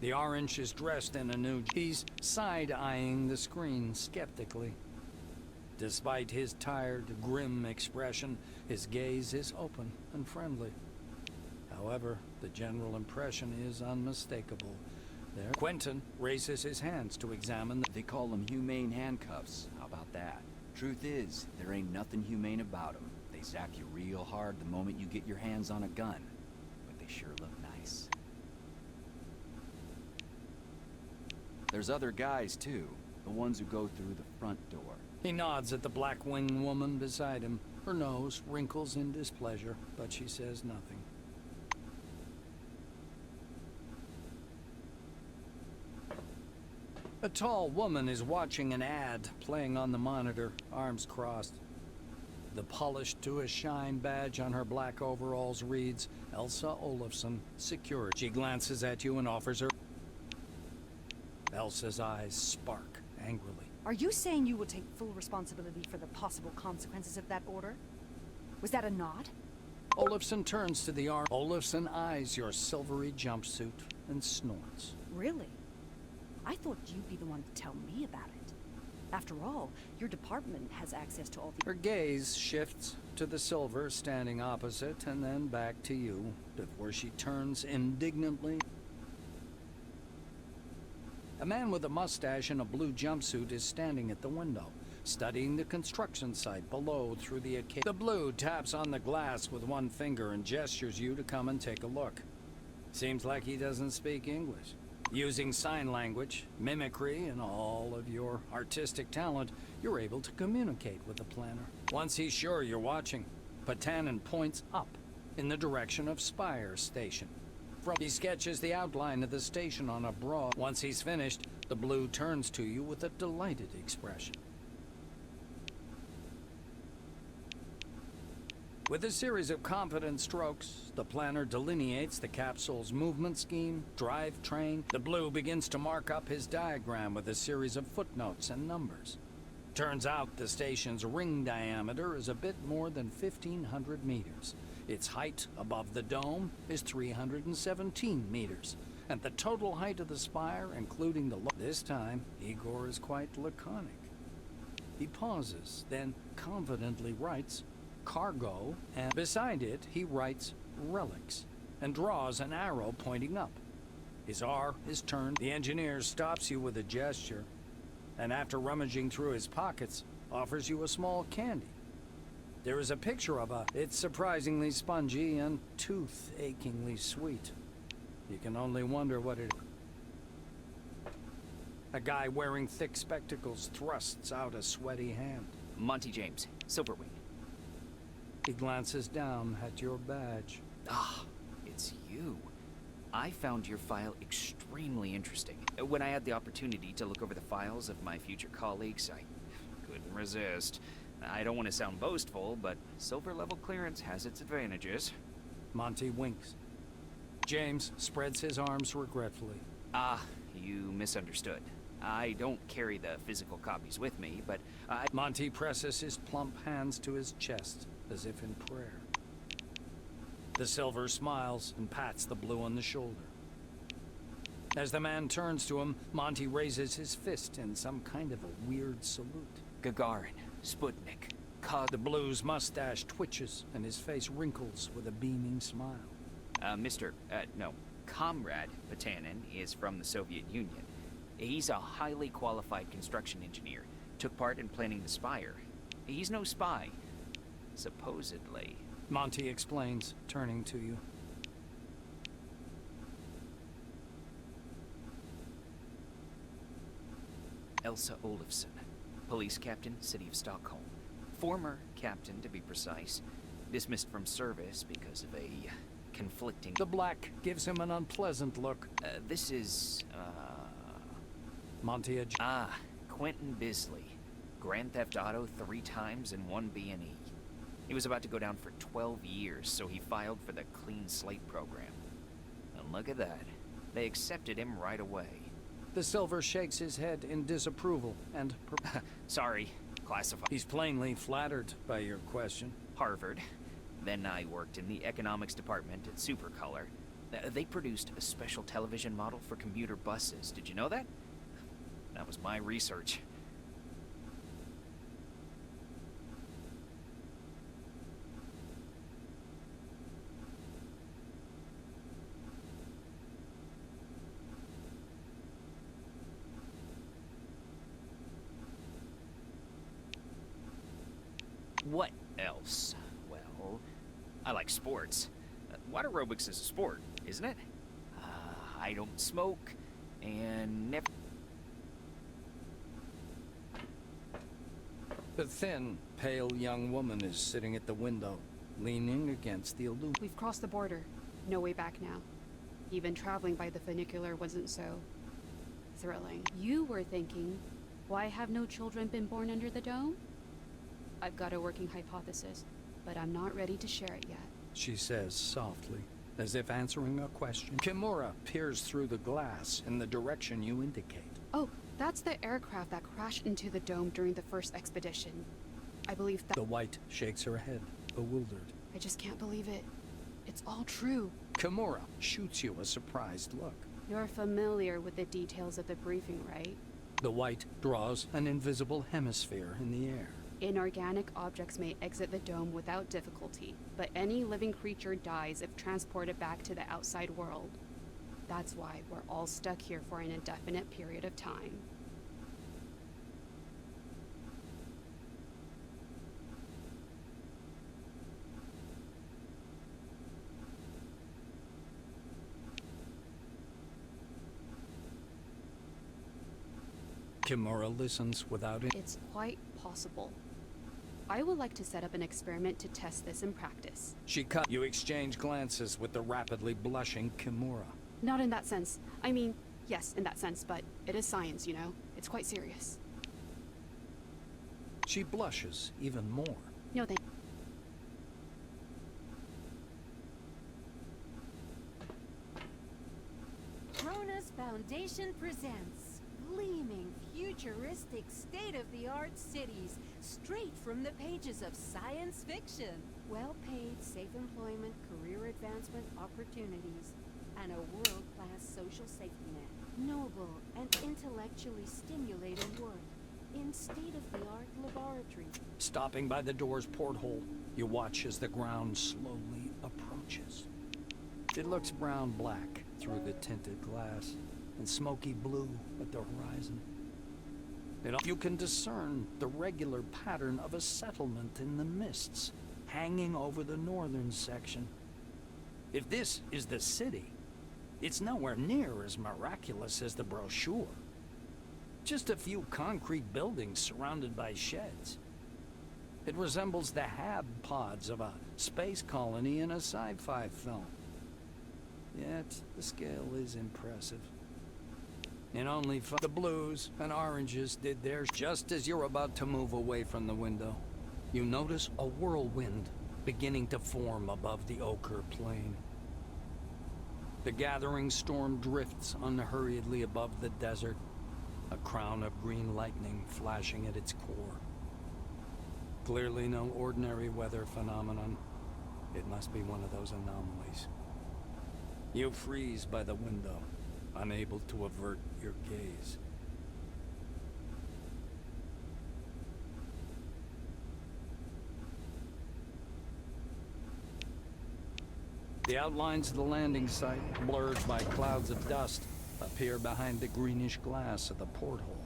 The orange is dressed in a new... He's side-eyeing the screen skeptically. Despite his tired, grim expression, his gaze is open and friendly. However, the general impression is unmistakable. There, Quentin raises his hands to examine They call them humane handcuffs. How about that? Truth is, there ain't nothing humane about them. They zap you real hard the moment you get your hands on a gun. But they sure look nice. There's other guys, too. The ones who go through the front door. He nods at the black-winged woman beside him. Her nose wrinkles in displeasure, but she says nothing. A tall woman is watching an ad playing on the monitor, arms crossed. The polished to a shine badge on her black overalls reads, Elsa Olafsson, Security. She glances at you and offers her... Elsa's eyes spark angrily. Are you saying you will take full responsibility for the possible consequences of that order? Was that a nod? Olafsson turns to the arm. Olafsson eyes your silvery jumpsuit and snorts. Really? I thought you'd be the one to tell me about it. After all, your department has access to all the... Her gaze shifts to the silver standing opposite and then back to you, before she turns indignantly. A man with a mustache and a blue jumpsuit is standing at the window, studying the construction site below through the arcade. The blue taps on the glass with one finger and gestures you to come and take a look. Seems like he doesn't speak English. Using sign language, mimicry, and all of your artistic talent, you're able to communicate with the planner. Once he's sure you're watching, Patanin points up in the direction of Spire Station. He sketches the outline of the station on a broad... Once he's finished, the blue turns to you with a delighted expression. With a series of confident strokes, the planner delineates the capsule's movement scheme, drivetrain. The blue begins to mark up his diagram with a series of footnotes and numbers. Turns out the station's ring diameter is a bit more than 1,500 meters. Its height above the dome is 317 meters. And the total height of the spire, including the... This time, Igor is quite laconic. He pauses, then confidently writes... cargo, and beside it he writes relics and draws an arrow pointing up. His R is turned. The engineer stops you with a gesture, and after rummaging through his pockets, offers you a small candy. There is a picture of a... It's surprisingly spongy and tooth-achingly sweet. You can only wonder what it is. A guy wearing thick spectacles thrusts out a sweaty hand. Monty James, Silverwing. He glances down at your badge. Ah, it's you. I found your file extremely interesting. When I had the opportunity to look over the files of my future colleagues, I couldn't resist. I don't want to sound boastful, but silver level clearance has its advantages. Monty winks. James spreads his arms regretfully. Ah, you misunderstood. I don't carry the physical copies with me, but Monty presses his plump hands to his chest, as if in prayer. The silver smiles and pats the blue on the shoulder. As the man turns to him, Monty raises his fist in some kind of a weird salute. Gagarin, Sputnik, The blue's mustache twitches and his face wrinkles with a beaming smile. Comrade Patanin is from the Soviet Union. He's a highly qualified construction engineer. Took part in planning the spire. He's no spy. Supposedly. Monty explains, turning to you. Elsa Olafsson, police captain, City of Stockholm. Former captain, to be precise. Dismissed from service because of a conflicting... The black gives him an unpleasant look. This is, Monty Quentin Bisley. Grand Theft Auto 3 times and 1 B&E. He was about to go down for 12 years, so he filed for the Clean Slate program. And look at that. They accepted him right away. The silver shakes his head in disapproval and... Sorry, classified. He's plainly flattered by your question. Harvard. Then I worked in the economics department at Supercolor. They produced a special television model for commuter buses. Did you know that? That was my research. What else? Well, I like sports. Water aerobics is a sport, isn't it? I don't smoke, and never... The thin, pale young woman is sitting at the window, leaning against the aluminum. We've crossed the border. No way back now. Even traveling by the funicular wasn't so thrilling. You were thinking, why have no children been born under the dome? I've got a working hypothesis, but I'm not ready to share it yet. She says softly, as if answering a question. Kimura peers through the glass in the direction you indicate. Oh, that's the aircraft that crashed into the dome during the first expedition. I believe that... The white shakes her head, bewildered. I just can't believe it. It's all true. Kimura shoots you a surprised look. You're familiar with the details of the briefing, right? The white draws an invisible hemisphere in the air. Inorganic objects may exit the dome without difficulty, but any living creature dies if transported back to the outside world. That's why we're all stuck here for an indefinite period of time. Kimura listens without it. It's quite possible. I would like to set up an experiment to test this in practice. She cut. You exchange glances with the rapidly blushing Kimura. Not in that sense. I mean, yes, in that sense, but it is science, you know? It's quite serious. She blushes even more. No, thank Kronos Foundation presents gleaming, futuristic, state-of-the-art cities straight from the pages of science fiction. Well-paid, safe employment, career advancement opportunities, and a world-class social safety net. Noble and intellectually stimulating work in state-of-the-art laboratories. Stopping by the door's porthole, you watch as the ground slowly approaches. It looks brown-black through the tinted glass, and smoky blue at the horizon. You can discern the regular pattern of a settlement in the mists, hanging over the northern section. If this is the city, it's nowhere near as miraculous as the brochure. Just a few concrete buildings surrounded by sheds. It resembles the hab pods of a space colony in a sci-fi film. Yet, the scale is impressive. And only the blues and oranges did theirs. Just as you're about to move away from the window, you notice a whirlwind beginning to form above the ochre plain. The gathering storm drifts unhurriedly above the desert, a crown of green lightning flashing at its core. Clearly no ordinary weather phenomenon. It must be one of those anomalies. You freeze by the window, unable to avert your gaze. The outlines of the landing site, blurred by clouds of dust, appear behind the greenish glass of the porthole.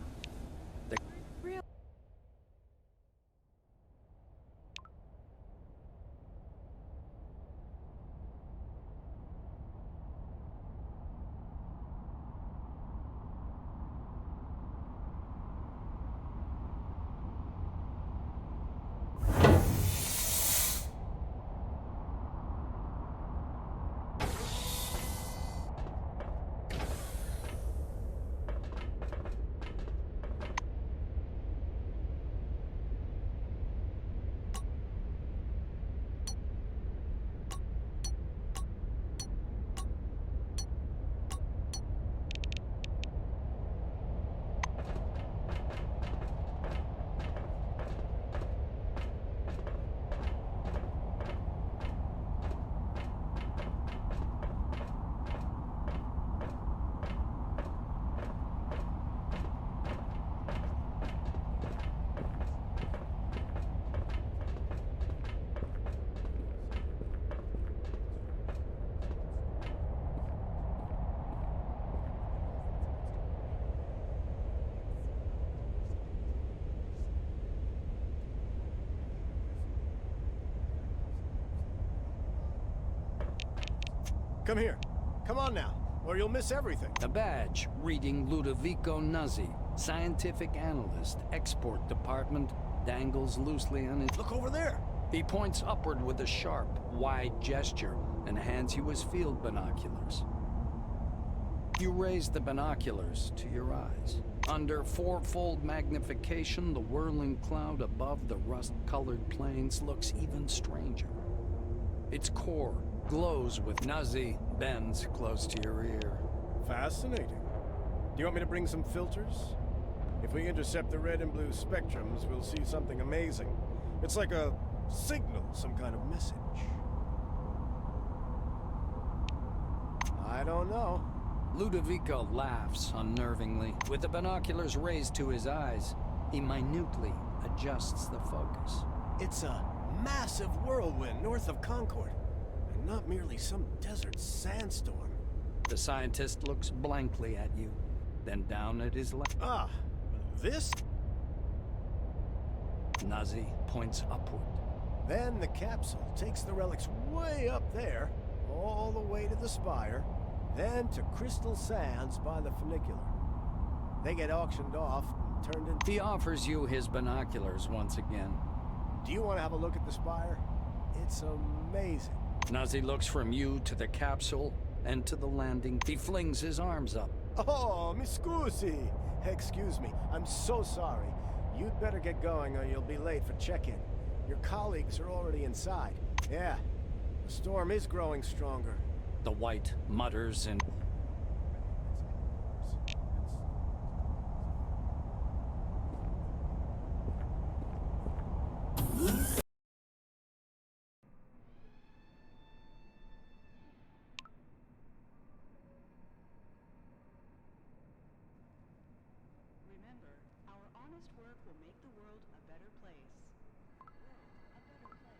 Come here. Come on now, or you'll miss everything. A badge reading Ludovico Nuzzi, scientific analyst, export department, dangles loosely on his... Look over there. He points upward with a sharp, wide gesture and hands you his field binoculars. You raise the binoculars to your eyes. Under fourfold magnification, the whirling cloud above the rust-colored plains looks even stranger. Its core glows with... Nuzzi bends close to your ear. Fascinating. Do you want me to bring some filters? If we intercept the red and blue spectrums, we'll see something amazing. It's like a signal, some kind of message. I don't know. Ludovico laughs unnervingly. With the binoculars raised to his eyes, he minutely adjusts the focus. It's a massive whirlwind north of Concord, and not merely some desert sandstorm. The scientist looks blankly at you, then down at his left. Ah, this? Nuzzi points upward. Then the capsule takes the relics way up there, all the way to the spire, then to Crystal Sands by the funicular. They get auctioned off and turned into... He offers you his binoculars once again. Do you want to have a look at the spire? It's amazing. Nuzzi looks from you to the capsule and to the landing. He flings his arms up. Oh, mi scusi. Excuse me, I'm so sorry. You'd better get going or you'll be late for check-in. Your colleagues are already inside. Yeah, the storm is growing stronger. The White mutters and... Remember, our honest work will make the world a better place. A better place.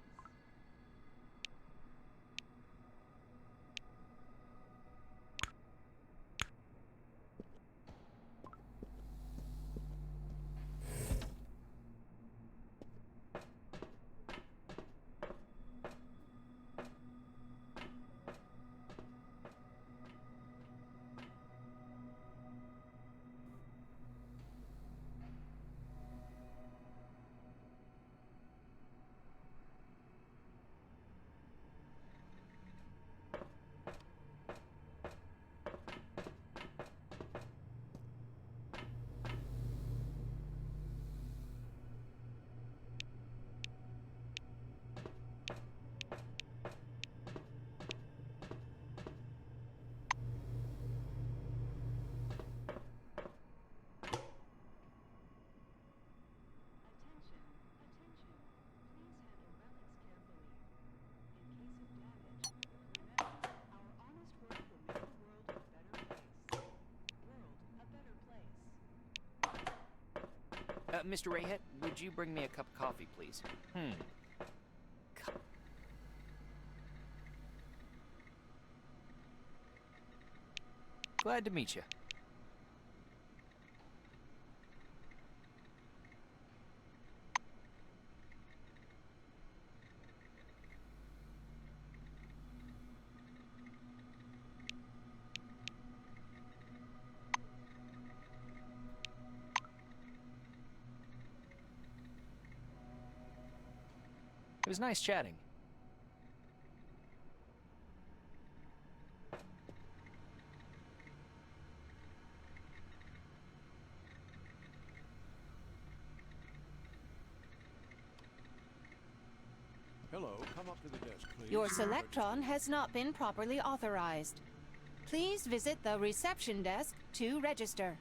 Mr. Rayhead, would you bring me a cup of coffee, please? Glad to meet you. It was nice chatting. Hello, come up to the desk, please. Your Selectron has not been properly authorized. Please visit the reception desk to register.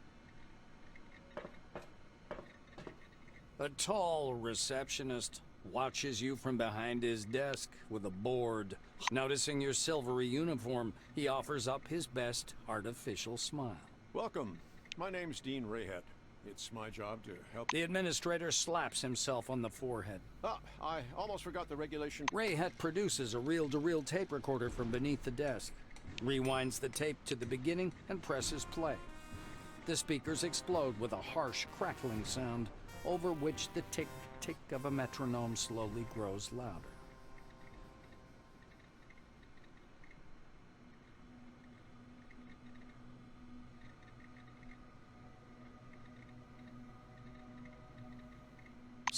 A tall receptionist watches you from behind his desk with a bored. Noticing your silvery uniform, he offers up his best artificial smile. Welcome. My name's Dean Rayhead. It's my job to help... The administrator slaps himself on the forehead. I almost forgot the regulation... Rayhead produces a reel-to-reel tape recorder from beneath the desk, rewinds the tape to the beginning, and presses play. The speakers explode with a harsh, crackling sound, over which the tick-tick of a metronome slowly grows louder.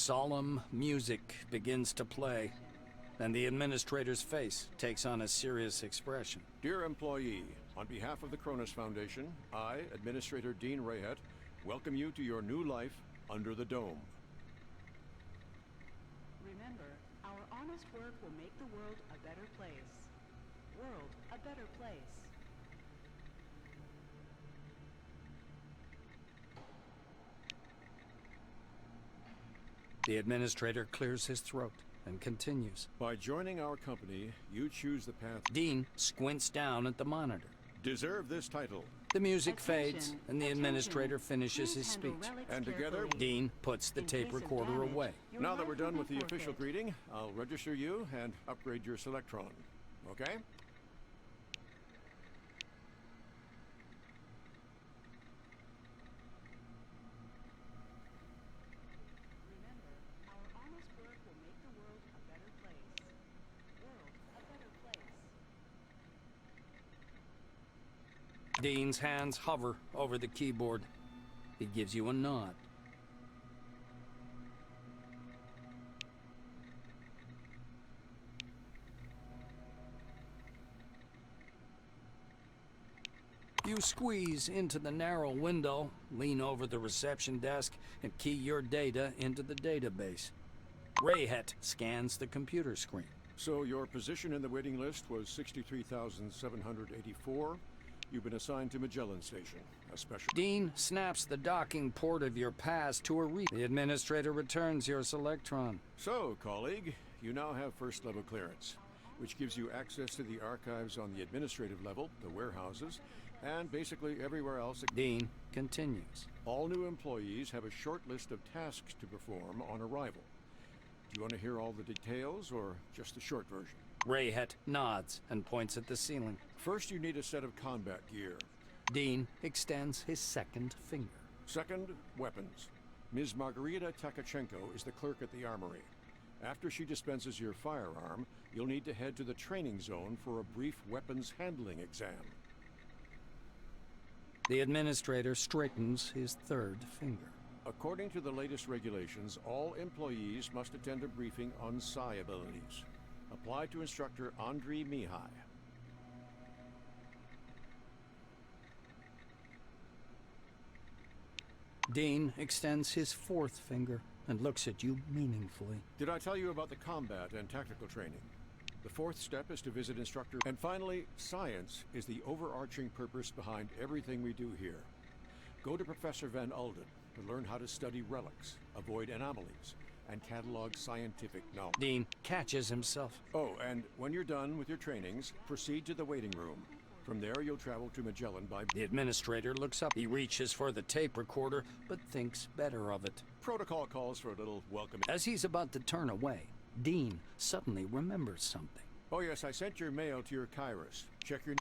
Solemn music begins to play, and the administrator's face takes on a serious expression. Dear employee, on behalf of the Cronus Foundation, I, Administrator Dean Rayhet, welcome you to your new life under the dome. Remember, our honest work will make the world a better place. World a better place. The administrator clears his throat and continues. By joining our company, you choose the path. Dean squints down at the monitor. Deserve this title. The music Attention, fades, and the attention. administrator finishes his Please handle speech. relics And together, carefully. Dean puts the In tape case of recorder damage, away. your Now that life we're done will with be the official forfeit. greeting, I'll register you and upgrade your Selectron. Okay? Remember, our honest work will make the world a better place. World a better place. Dean's hands hover over the keyboard. He gives you a nod. You squeeze into the narrow window, lean over the reception desk, and key your data into the database. Rayhet scans the computer screen. So your position in the waiting list was 63,784. You've been assigned to Magellan Station, a special... Dean snaps the docking port of your pass to a The administrator returns your Selectron. So, colleague, you now have first-level clearance, which gives you access to the archives on the administrative level, the warehouses, and basically everywhere else. Dean continues. All new employees have a short list of tasks to perform on arrival. Do you want to hear all the details, or just the short version? Rayhet nods and points at the ceiling. First, you need a set of combat gear. Dean extends his second finger. Second, weapons. Ms. Margarita Takachenko is the clerk at the armory. After she dispenses your firearm, you'll need to head to the training zone for a brief weapons handling exam. The administrator straightens his third finger. According to the latest regulations, all employees must attend a briefing on psi abilities. Apply to instructor Andriy Mihai. Dean extends his fourth finger and looks at you meaningfully. Did I tell you about the combat and tactical training? The fourth step is to visit instructor. And finally, science is the overarching purpose behind everything we do here. Go to Professor Van Ulden to learn how to study relics, avoid anomalies, and catalog scientific knowledge. Dean catches himself. Oh, and when you're done with your trainings, proceed to the waiting room. From there, you'll travel to Magellan by... The administrator looks up. He reaches for the tape recorder, but thinks better of it. Protocol calls for a little welcome. As he's about to turn away, Dean suddenly remembers something. Oh yes, I sent your mail to your Kairos. Check your...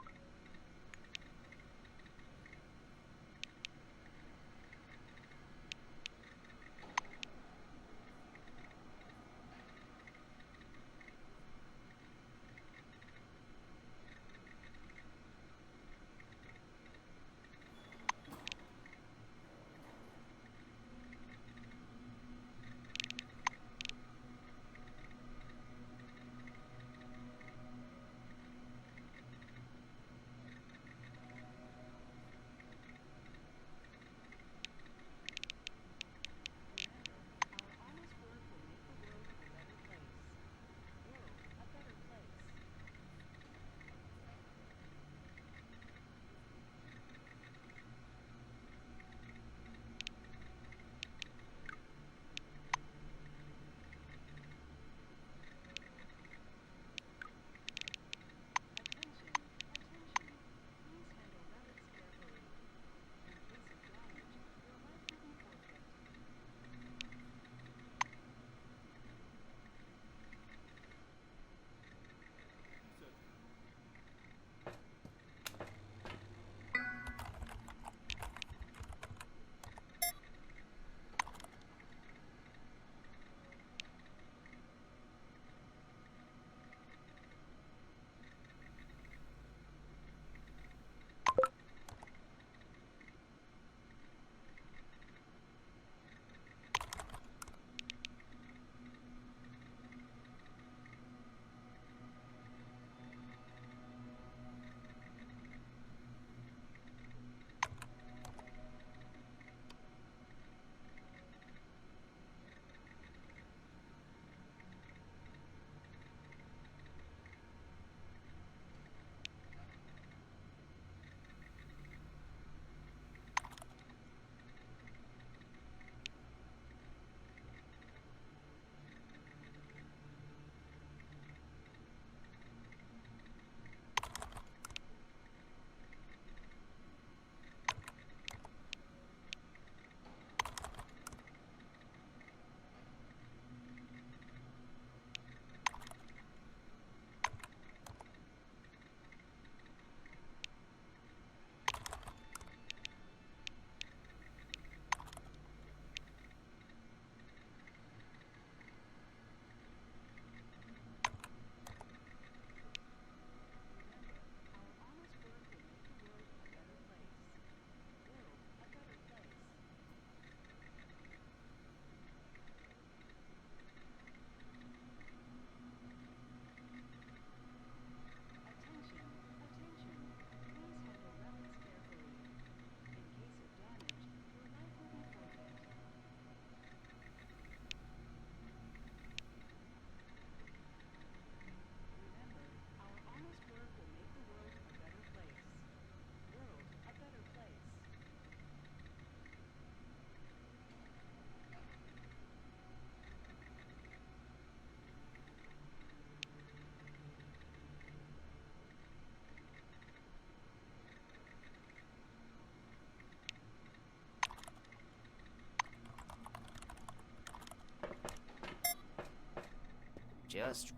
Just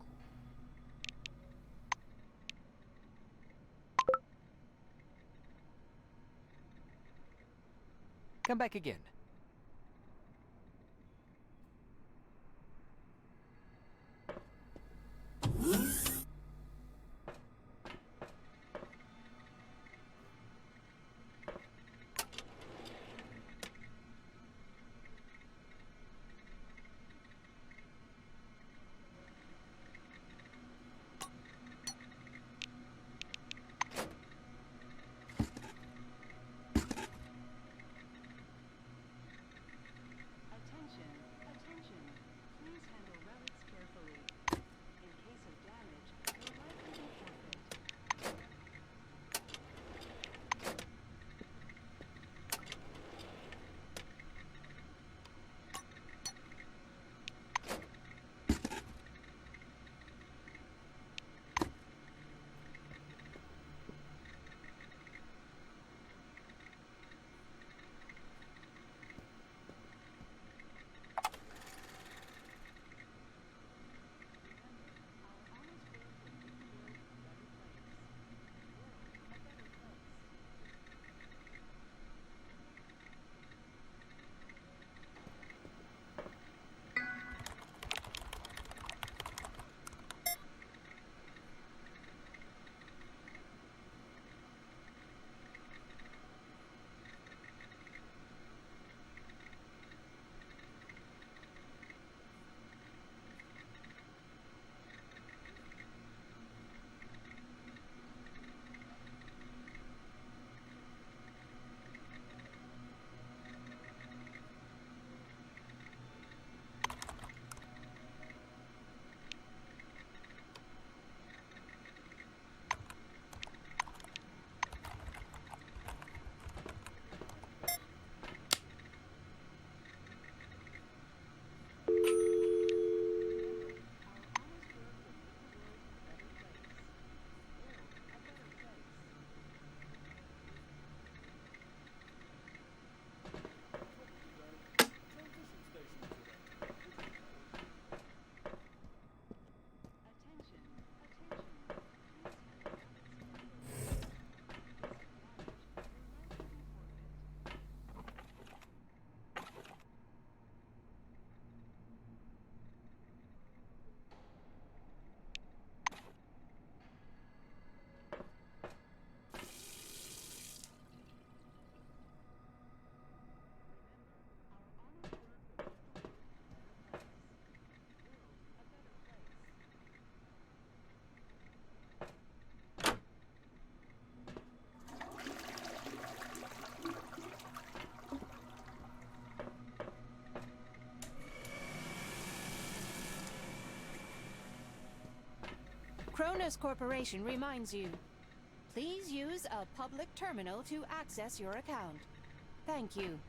come back again. Attention, attention. Please handle relics carefully. In case of damage, your life will be forfeit. Cronus Corporation reminds you. Please use a public terminal to access your account. Thank you.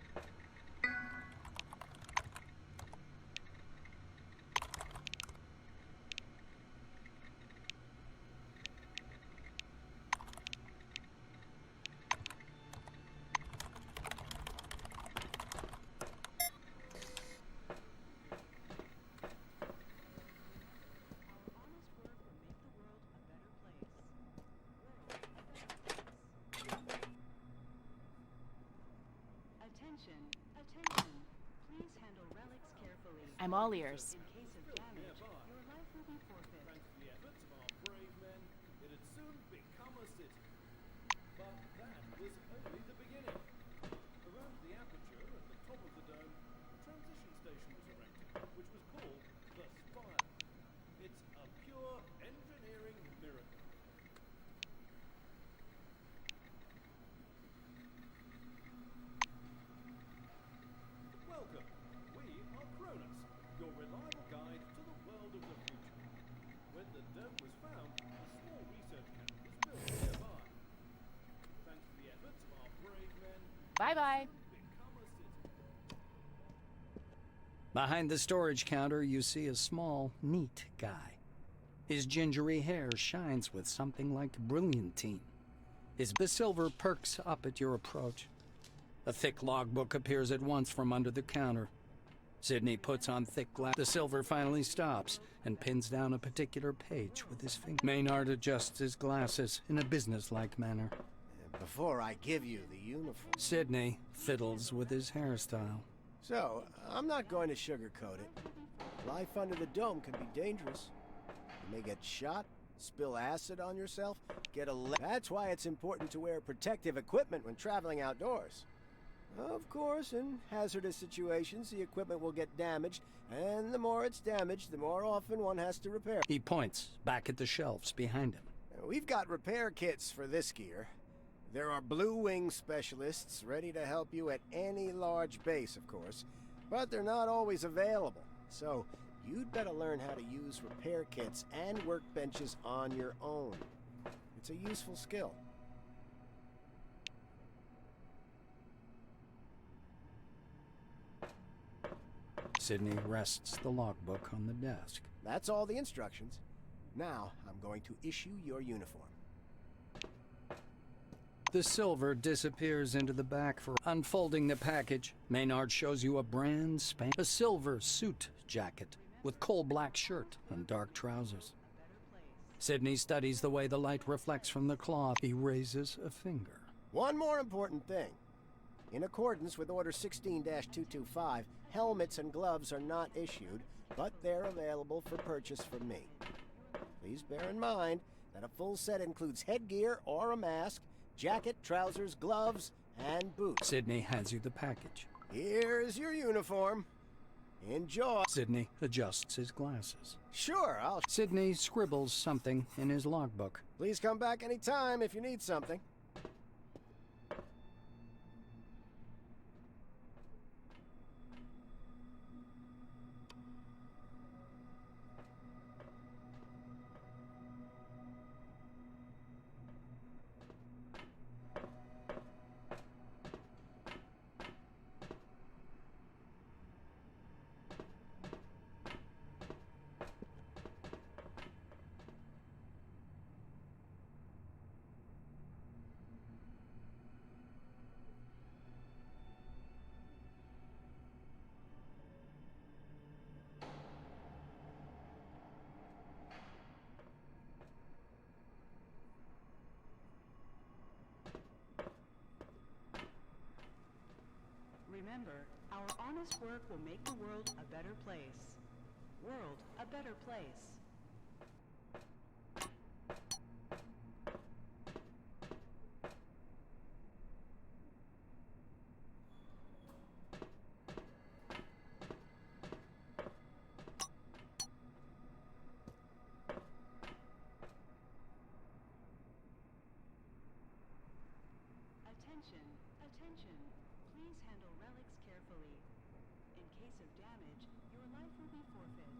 Attention, attention. Please handle relics carefully. I'm all ears. In case of damage, your life will be forfeit. Thanks to the efforts of our brave men, it'd soon become a city. But that was only the beginning. Around the aperture at the top of the dome, a transition station was erected, which was called the Spire. It's a pure engineering miracle. Welcome. We are Cronus, your reliable guide to the world of the future. When the dome was found, a small research camp was built nearby. Thanks to the efforts of our brave men, Bye-bye. become a city. Behind the storage counter, you see a small, neat guy. His gingery hair shines with something like brilliantine. The silver perks up at your approach. A thick logbook appears at once from under the counter. Sidney puts on thick glass. The silver finally stops and pins down a particular page with his finger. Maynard adjusts his glasses in a businesslike manner. Before I give you the uniform. Sidney fiddles with his hairstyle. So, I'm not going to sugarcoat it. Life under the dome can be dangerous. You may get shot, spill acid on yourself, That's why it's important to wear protective equipment when traveling outdoors. Of course, in hazardous situations, the equipment will get damaged, and the more it's damaged, the more often one has to repair. He points back at the shelves behind him. We've got repair kits for this gear. There are Blue Wing specialists ready to help you at any large base, of course, but they're not always available. So, you'd better learn how to use repair kits and workbenches on your own. It's a useful skill. Sidney rests the logbook on the desk. That's all the instructions. Now, I'm going to issue your uniform. The silver disappears into the back for unfolding the package. Maynard shows you a silver suit jacket with coal black shirt and dark trousers. Sidney studies the way the light reflects from the cloth. He raises a finger. One more important thing. In accordance with Order 16-225, helmets and gloves are not issued, but they're available for purchase from me. Please bear in mind that a full set includes headgear or a mask, jacket, trousers, gloves, and boots. Sidney hands you the package. Here's your uniform. Enjoy. Sidney adjusts his glasses. Sure, Sidney scribbles something in his logbook. Please come back anytime if you need something. Remember, our honest work will make the world a better place. World a better place. Attention, attention. Please handle relics carefully. In case of damage, your life will be forfeit.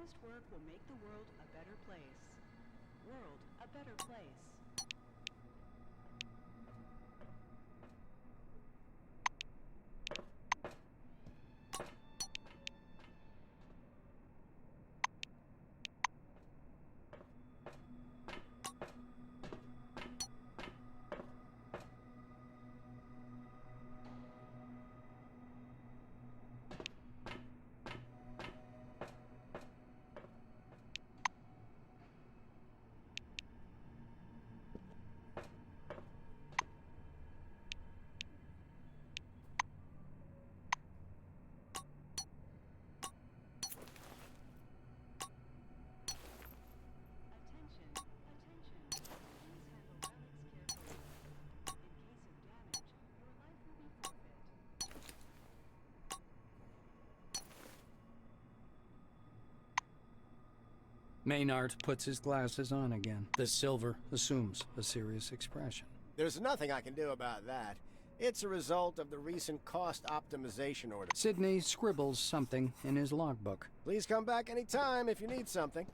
honest work will make the world a better place. World a better place. Attention, attention. Please handle relics carefully. In case of damage, your life will be forfeit. Maynard puts his glasses on again. The silver assumes a serious expression. There's nothing I can do about that. It's a result of the recent cost optimization order. Sidney scribbles something in his logbook. Please come back anytime if you need something.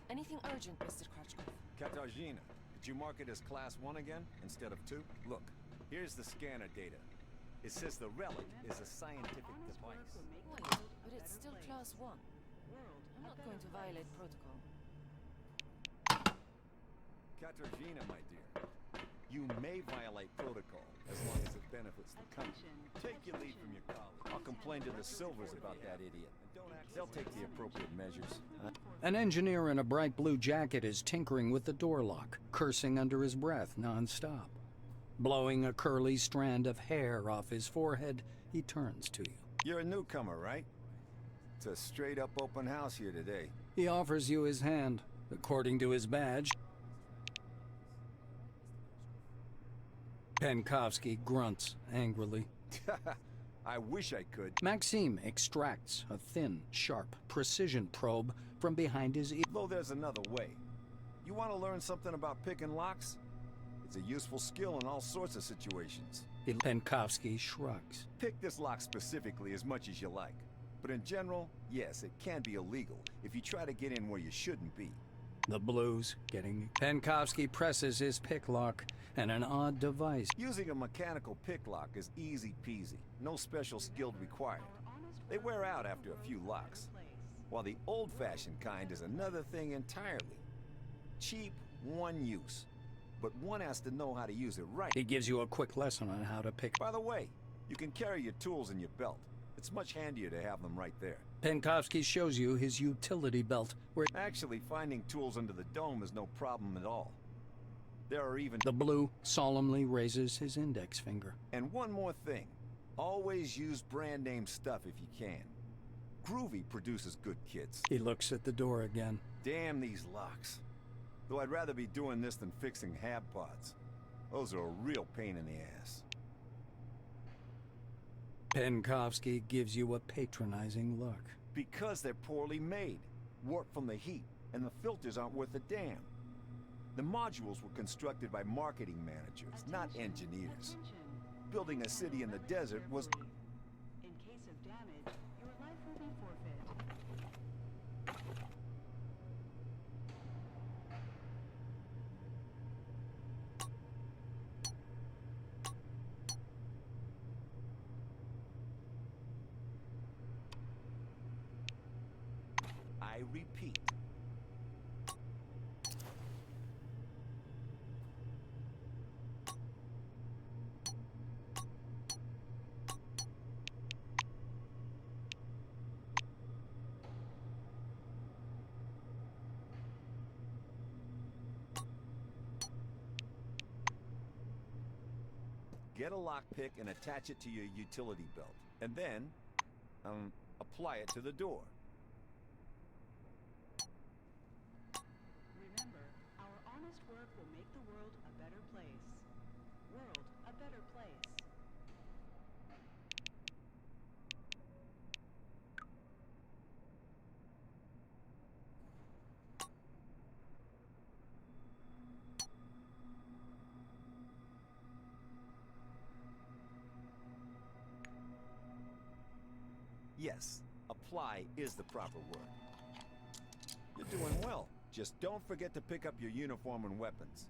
Anything urgent, Mr. Kratchkov? Katarzyna, did you mark it as Class 1 again, instead of 2? Look, here's the scanner data. It says the relic is a scientific device. Wait, but it's still Class 1. I'm not going to violate protocol. Katarzyna, my dear, you may violate protocol as long as it benefits the country. Take your lead from your colleagues. I'll complain to the Silvers about that idiot. They'll take the appropriate measures. An engineer in a bright blue jacket is tinkering with the door lock, cursing under his breath nonstop. Blowing a curly strand of hair off his forehead, he turns to you. You're a newcomer, right? It's a straight-up open house here today. He offers you his hand. According to his badge, Penkovsky grunts angrily. I wish I could. Maxime extracts a thin, sharp, precision probe from behind his ear. Though there's another way. You want to learn something about picking locks? It's a useful skill in all sorts of situations. Penkovsky shrugs. Pick this lock specifically as much as you like. But in general, yes, it can be illegal if you try to get in where you shouldn't be. The blues getting... Penkovsky presses his pick lock, and an odd device. Using a mechanical pick lock is easy peasy. No special skill required. They wear out after a few locks. While the old-fashioned kind is another thing entirely. Cheap, one use. But one has to know how to use it right. He gives you a quick lesson on how to pick. By the way, you can carry your tools in your belt. It's much handier to have them right there. Penkovsky shows you his utility belt, where... Actually, finding tools under the dome is no problem at all. There are even... The blue solemnly raises his index finger. And one more thing. Always use brand-name stuff if you can. Groovy produces good kits. He looks at the door again. Damn these locks. Though I'd rather be doing this than fixing hab pods. Those are a real pain in the ass. Penkovsky gives you a patronizing look. Because they're poorly made, warped from the heat, and the filters aren't worth a damn. The modules were constructed by marketing managers, not engineers. Building a city in the desert was... In case of damage, your life will be forfeit. I repeat. Get a lockpick and attach it to your utility belt. And then, apply it to the door. Remember, our honest work will make the world a better place. World a better place. Yes, apply is the proper word. You're doing well. Just don't forget to pick up your uniform and weapons.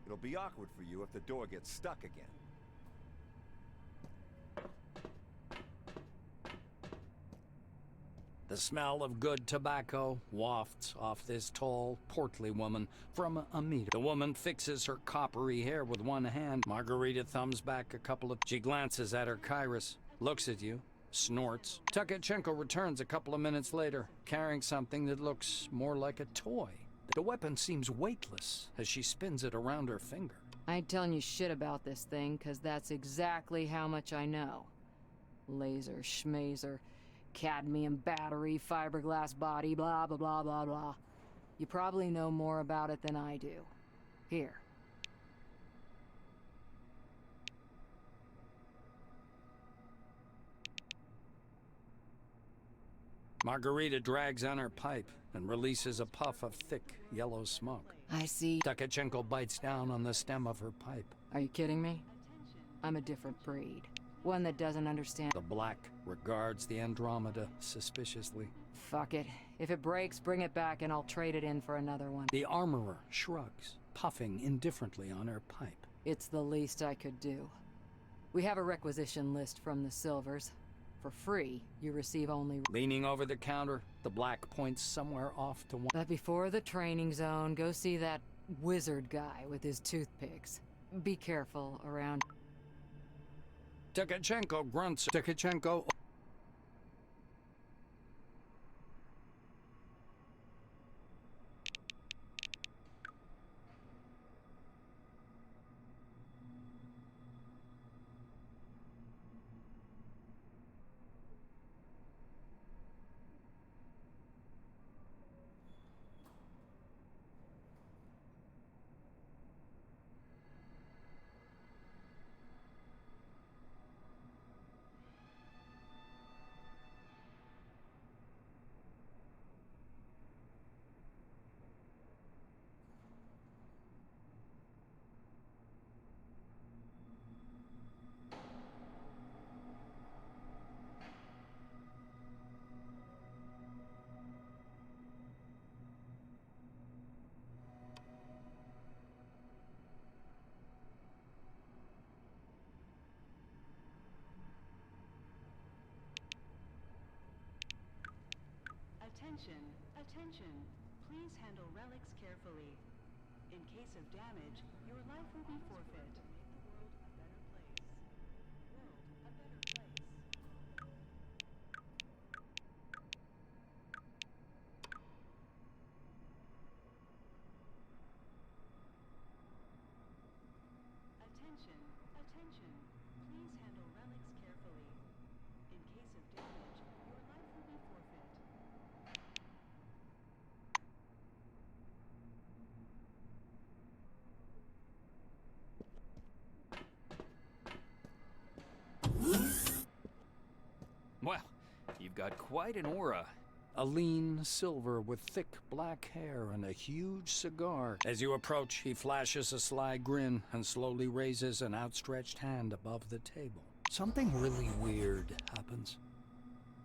It'll be awkward for you if the door gets stuck again. The smell of good tobacco wafts off this tall, portly woman from a meter. The woman fixes her coppery hair with one hand. Margarita thumbs back a couple of... She glances at her Kairos, looks at you, snorts. Tukachenko returns a couple of minutes later, carrying something that looks more like a toy. The weapon seems weightless as she spins it around her finger. I ain't telling you shit about this thing, 'cause that's exactly how much I know. Laser, schmazer, cadmium battery, fiberglass body, blah, blah, blah, blah, blah. You probably know more about it than I do. Here. Margarita drags on her pipe and releases a puff of thick, yellow smoke. I see. Tukachenko bites down on the stem of her pipe. Are you kidding me? I'm a different breed. One that doesn't understand. The black regards the Andromeda suspiciously. Fuck it. If it breaks, bring it back and I'll trade it in for another one. The armorer shrugs, puffing indifferently on her pipe. It's the least I could do. We have a requisition list from the Silvers. For free, you receive only... Leaning over the counter, the black points somewhere off to one... But before the training zone, go see that wizard guy with his toothpicks. Be careful around... Tukachenko grunts. Tukachenko... Attention, attention. Please handle relics carefully. In case of damage, your life will be forfeit. Attention, attention. Please handle relics carefully. In case of damage, your life will be forfeit. Well, you've got quite an aura. A lean silver with thick black hair and a huge cigar. As you approach, he flashes a sly grin and slowly raises an outstretched hand above the table. Something really weird happens.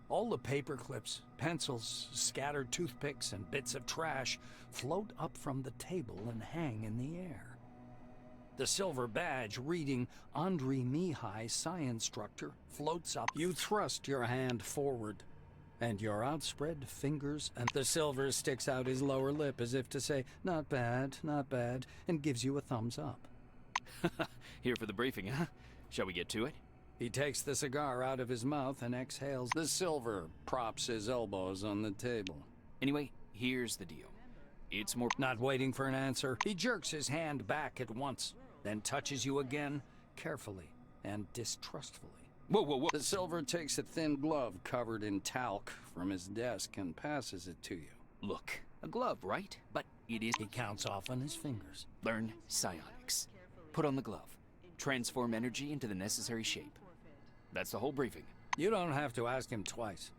All the paper clips, pencils, scattered toothpicks, and bits of trash float up from the table and hang in the air. The silver badge reading Andrei Mihai, Science Instructor, floats up. You thrust your hand forward, and your outspread fingers, and the silver sticks out his lower lip as if to say, not bad, and gives you a thumbs up. Here for the briefing, huh? Shall we get to it? He takes the cigar out of his mouth and exhales. The silver props his elbows on the table. Anyway, here's the deal. It's more... Not waiting for an answer, he jerks his hand back at once, then touches you again, carefully, and distrustfully. Whoa, whoa, whoa. The Silver takes a thin glove covered in talc from his desk and passes it to you. Look, a glove, right? But it is... He counts off on his fingers. Learn psionics. Put on the glove. Transform energy into the necessary shape. That's the whole briefing. You don't have to ask him twice.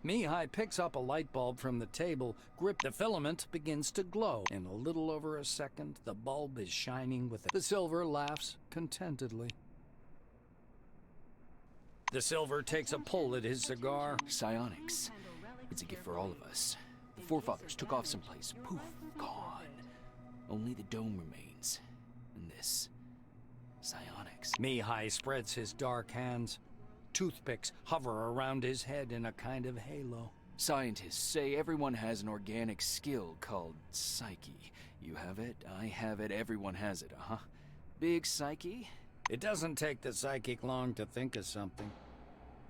Mihai picks up a light bulb from the table, the filament begins to glow. In a little over a second, the bulb is shining with it. The Silver laughs contentedly. The Silver takes a pull at his cigar. Psionics. It's a gift for all of us. The forefathers took off someplace. Poof, gone. Only the dome remains. And this. Psionics. Mihai spreads his dark hands. Toothpicks hover around his head in a kind of halo. Scientists say everyone has an organic skill called psyche. You have it, I have it, everyone has it, uh-huh. Big psyche? It doesn't take the psychic long to think of something.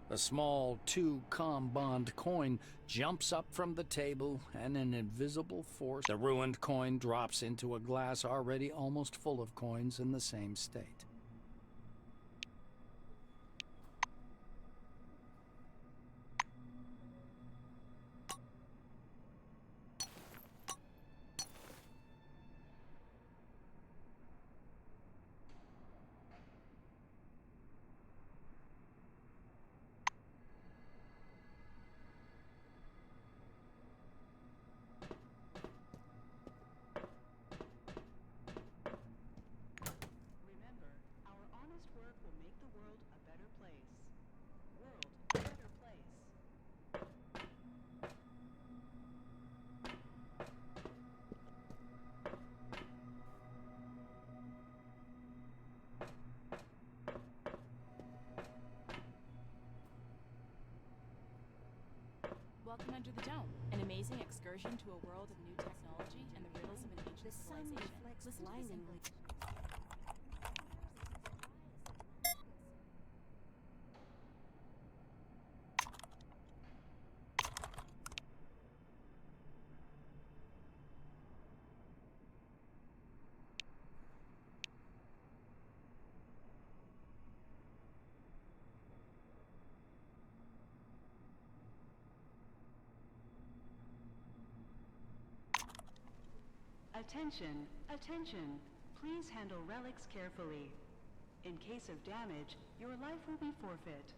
A small 2-com bond coin jumps up from the table, and an invisible force. The ruined coin drops into a glass already almost full of coins in the same state. Remember, our honest work will make the world a better place. World a better place. Welcome Under the Dome, an amazing excursion to a world of new technology and the riddles of an ancient The sun civilization. reflects Listen to this blindingly. Attention, attention. Please handle relics carefully. In case of damage, your life will be forfeit.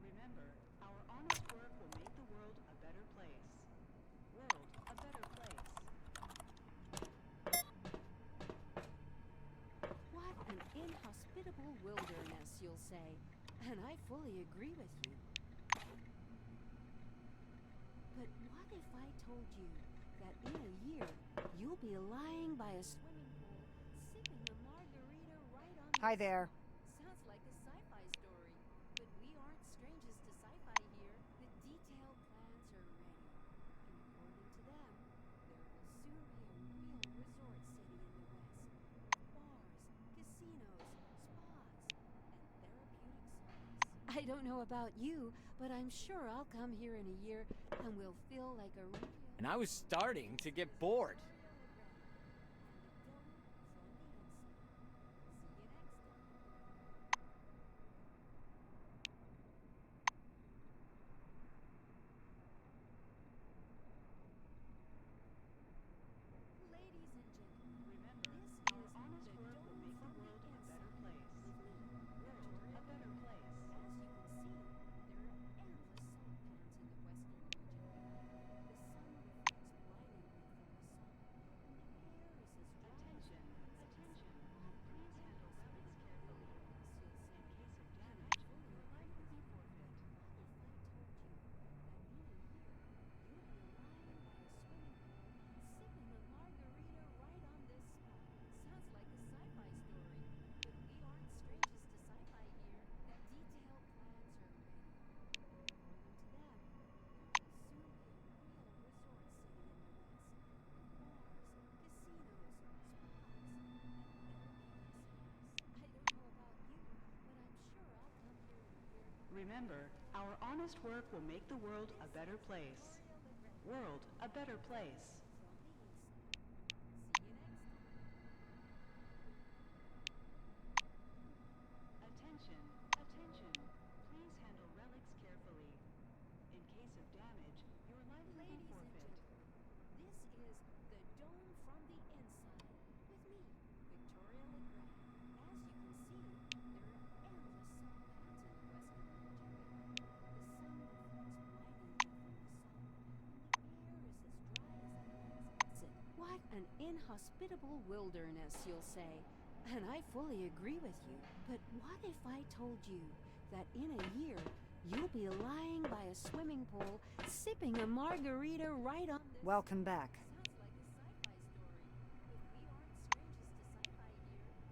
Remember, our honest work will make the world a better place. World a better place. What an inhospitable wilderness, you'll say. And I fully agree with you. But what if I told you that in a year, you'll be lying by a swimming pool, sipping a margarita right on the... Hi there. Sounds like a sci-fi story. But we aren't strangers to sci-fi here. The detailed plans are ready. And according to them, there will soon be a real resort city in the west. Bars, casinos, spas, and therapeutic saunas. I don't know about you, but I'm sure I'll come here in a year and we'll feel like a real... And I was starting to get bored. Ladies and gentlemen, Remember, this our is honest the work will dome make the from world a better inside. place. World a better place. As you can see, there are endless salt pans in the western region. The sun reflects blindingly from the salt Remember, our honest work will make the world a better place. World a better place. Attention, attention. Please handle relics carefully. In case of damage, your life will be Ladies and forfeit. gentlemen, this is the Dome from the Inside with me, Victoria Legrand. As you can see, there are endless salt pans in the western Nigeria. The sun reflects blindingly from the salt, and the air is as dry as the land's acid. What an inhospitable wilderness, you'll say. And I fully agree with you. But what if I told you that in a year, you'll be lying by a swimming pool, sipping a margarita right on this... Welcome back. Sounds like a sci-fi story. But we aren't strangers to sci-fi here. The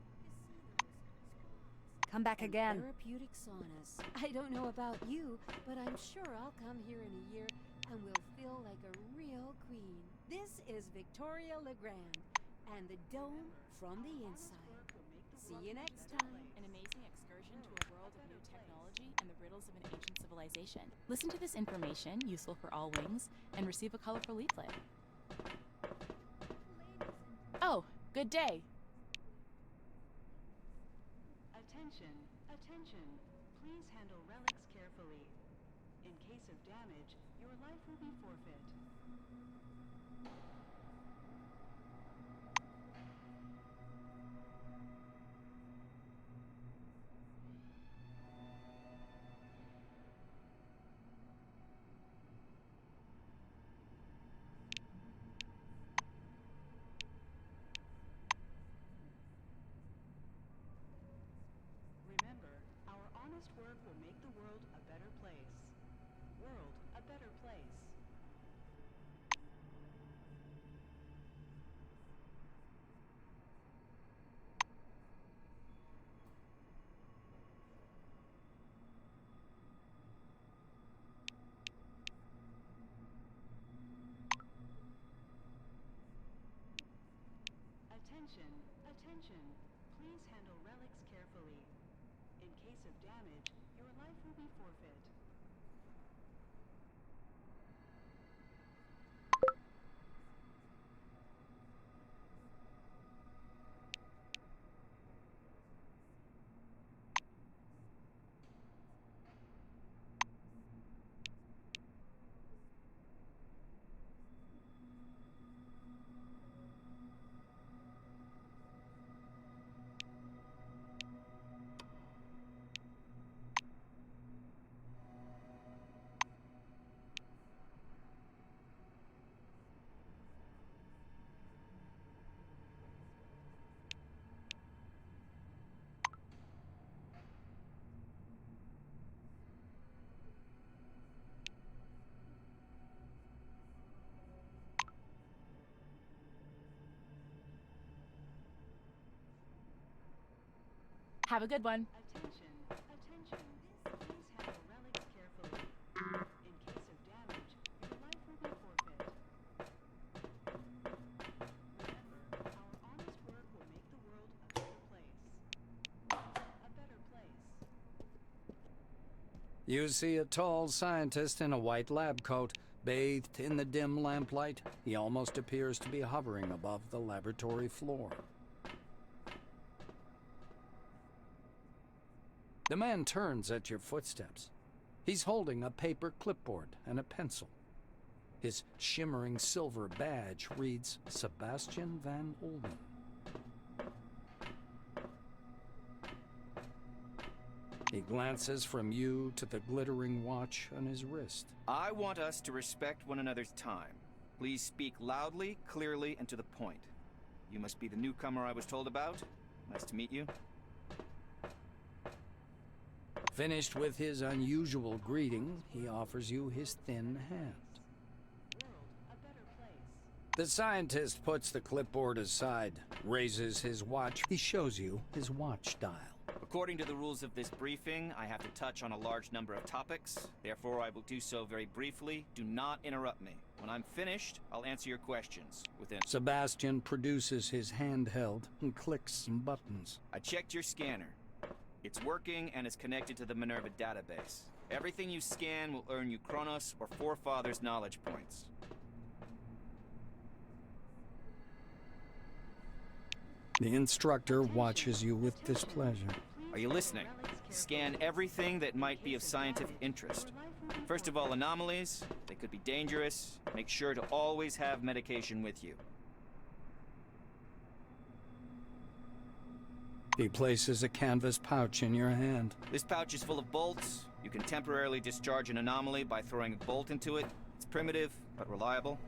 detailed plans are ready. Come back And again. therapeutic saunas. I don't know about you, but I'm sure I'll come here in a year and will feel like a real queen. This is Victoria Legrand and the Dome from the Inside. See you next time. An amazing excursion to a world of new technology and the riddles of an ancient civilization. Listen to this information, useful for all wings, and receive a colorful leaflet. Oh, good day. Attention, attention. Please handle relics carefully. In case of damage, your life will be forfeit. Remember, our honest work will make the world a better place. World a better place. Attention, attention. Please handle relics carefully. In case of damage, your life will be forfeit. Have a good one. Attention, attention. Please handle relics carefully. In case of damage, your life will be forfeit. Remember, our honest work will make the world a better place. A better place. You see a tall scientist in a white lab coat, bathed in the dim lamplight. He almost appears to be hovering above the laboratory floor. The man turns at your footsteps. He's holding a paper clipboard and a pencil. His shimmering silver badge reads Sebastian Van Olden. He glances from you to the glittering watch on his wrist. I want us to respect one another's time. Please speak loudly, clearly, and to the point. You must be the newcomer I was told about. Nice to meet you. Finished with his unusual greeting, he offers you his thin hand. World a better place. The scientist puts the clipboard aside, raises his watch. He shows you his watch dial. According to the rules of this briefing, I have to touch on a large number of topics. Therefore, I will do so very briefly. Do not interrupt me. When I'm finished, I'll answer your questions within... Sebastian produces his handheld and clicks some buttons. I checked your scanner. It's working and is connected to the Minerva database. Everything you scan will earn you Kronos or Forefathers knowledge points. The instructor watches you with displeasure. Are you listening? Scan everything that might be of scientific interest. First of all, anomalies. They could be dangerous. Make sure to always have medication with you. He places a canvas pouch in your hand. This pouch is full of bolts. You can temporarily discharge an anomaly by throwing a bolt into it. It's primitive, but reliable.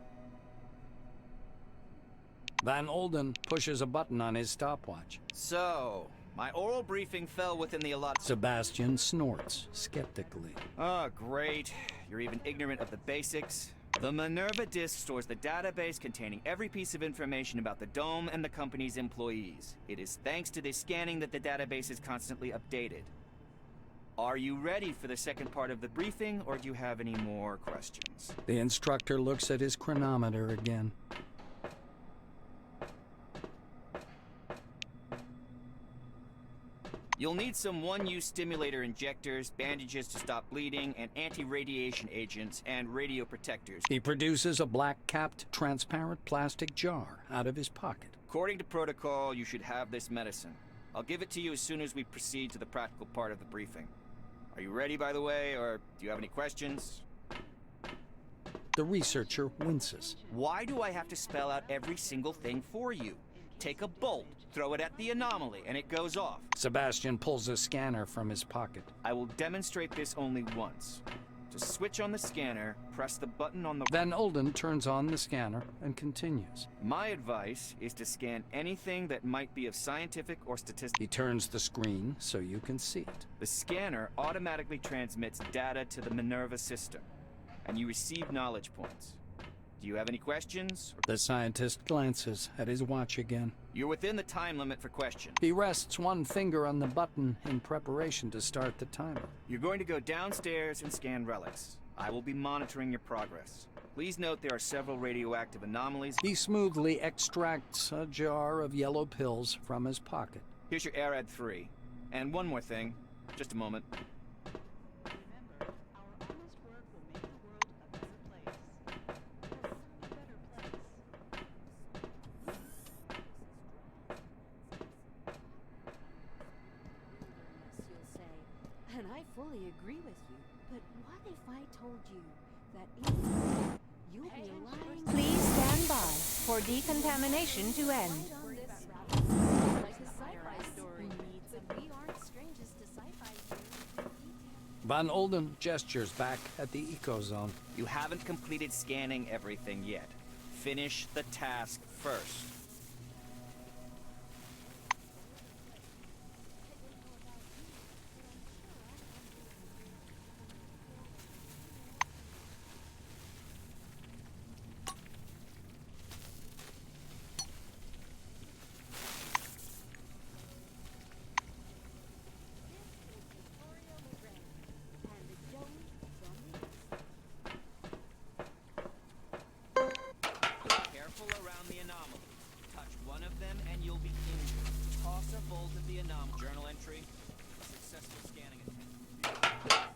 Van Olden pushes a button on his stopwatch. So, my oral briefing fell within the allotted... Sebastian snorts skeptically. Oh, great. You're even ignorant of the basics. The Minerva disk stores the database containing every piece of information about the Dome and the company's employees. It is thanks to this scanning that the database is constantly updated. Are you ready for the second part of the briefing, or do you have any more questions? The instructor looks at his chronometer again. You'll need some one-use stimulator injectors, bandages to stop bleeding, and anti-radiation agents and radio protectors. He produces a black-capped, transparent plastic jar out of his pocket. According to protocol, you should have this medicine. I'll give it to you as soon as we proceed to the practical part of the briefing. Are you ready, by the way, or do you have any questions? The researcher winces. Why do I have to spell out every single thing for you? Take a bolt, throw it at the anomaly, and it goes off. Sebastian pulls a scanner from his pocket. I will demonstrate this only once. To switch on the scanner, press the button on the... Van Olden turns on the scanner and continues. My advice is to scan anything that might be of scientific or statistical... He turns the screen so you can see it. The scanner automatically transmits data to the Minerva system, and you receive knowledge points. Do you have any questions? The scientist glances at his watch again. You're within the time limit for questions. He rests one finger on the button in preparation to start the timer. You're going to go downstairs and scan relics. I will be monitoring your progress. Please note there are several radioactive anomalies. He smoothly extracts a jar of yellow pills from his pocket. Here's your Arad 3. And one more thing. Just a moment. And I fully agree with you. But what if I told you that in you'll be lying? Please stand by for decontamination to end. Like a sci-fi story. But we aren't strangers to sci-fi here. Van Olden gestures back at the ecozone. You haven't completed scanning everything yet. Finish the task first. Journal entry, successful scanning attempt.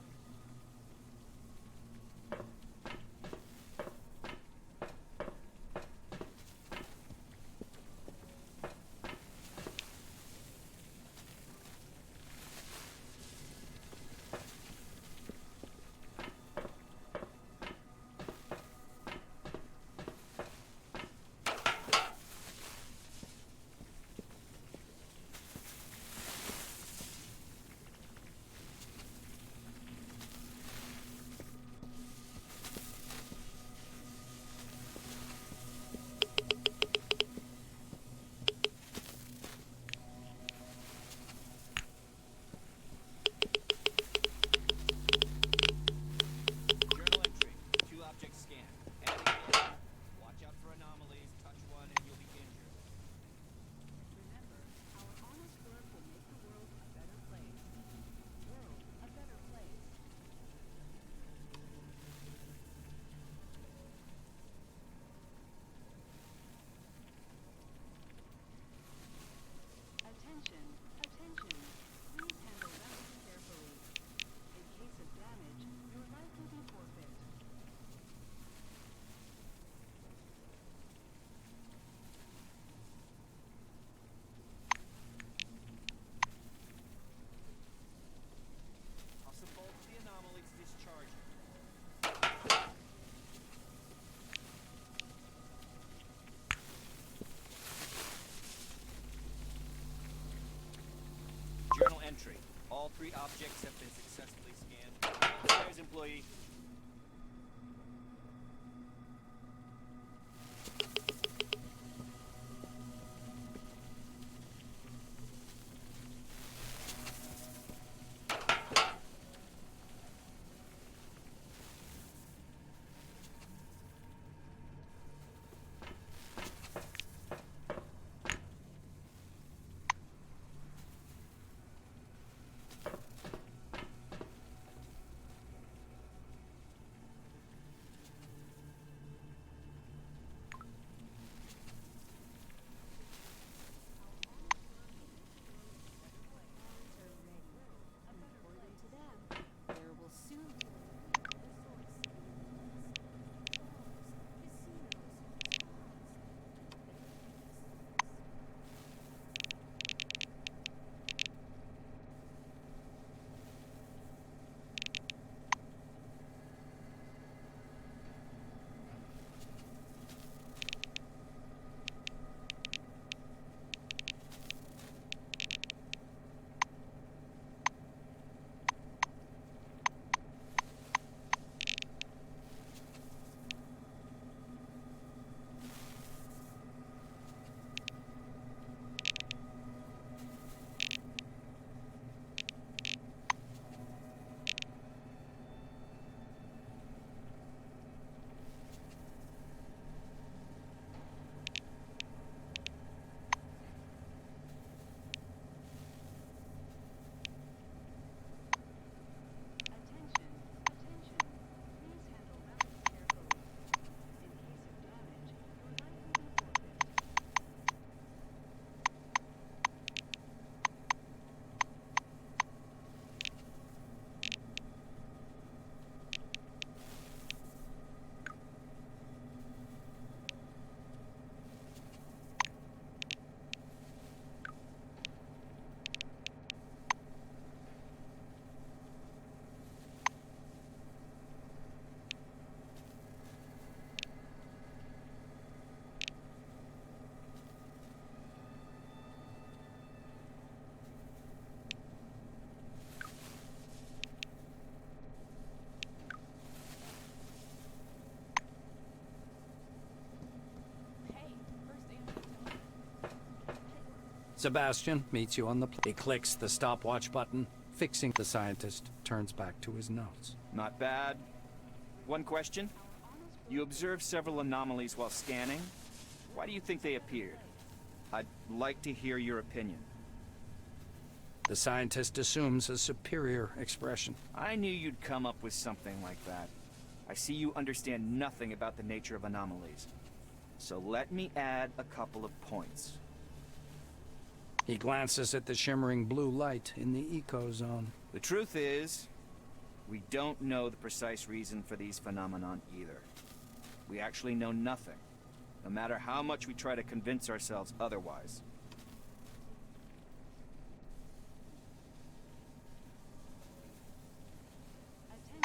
All 3 objects have been successfully scanned. There's employee. According to them, there will soon be Sebastian meets you on the He clicks the stopwatch button, fixing the scientist, turns back to his notes. Not bad. One question. You observed several anomalies while scanning. Why do you think they appeared? I'd like to hear your opinion. The scientist assumes a superior expression. I knew you'd come up with something like that. I see you understand nothing about the nature of anomalies. So let me add a couple of points. He glances at the shimmering blue light in the eco-zone. The truth is, we don't know the precise reason for these phenomenon either. We actually know nothing, no matter how much we try to convince ourselves otherwise.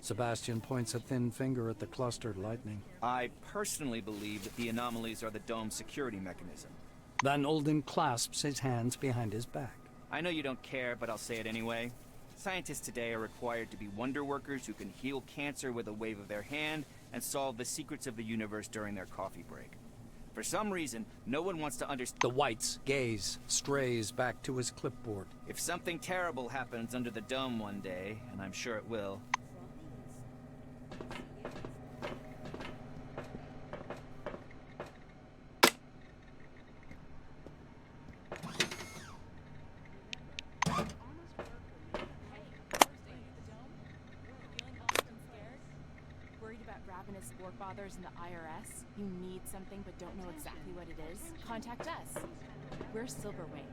Sebastian points a thin finger at the clustered lightning. I personally believe that the anomalies are the dome's security mechanism. Van Olden clasps his hands behind his back. I know you don't care, but I'll say it anyway. Scientists today are required to be wonder workers who can heal cancer with a wave of their hand and solve the secrets of the universe during their coffee break. For some reason, no one wants to understand. The White's gaze strays back to his clipboard. If something terrible happens under the dome one day, and I'm sure it will, Forefathers in the IRS, you need something but don't know exactly what it is, contact us. We're Silverwing.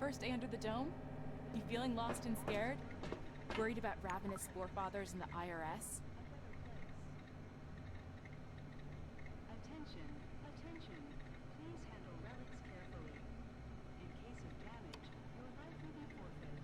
first day under the dome? You feeling lost and scared? Worried about ravenous forefathers in the IRS? Attention, attention. Please handle relics carefully. In case of damage, your life will be forfeit.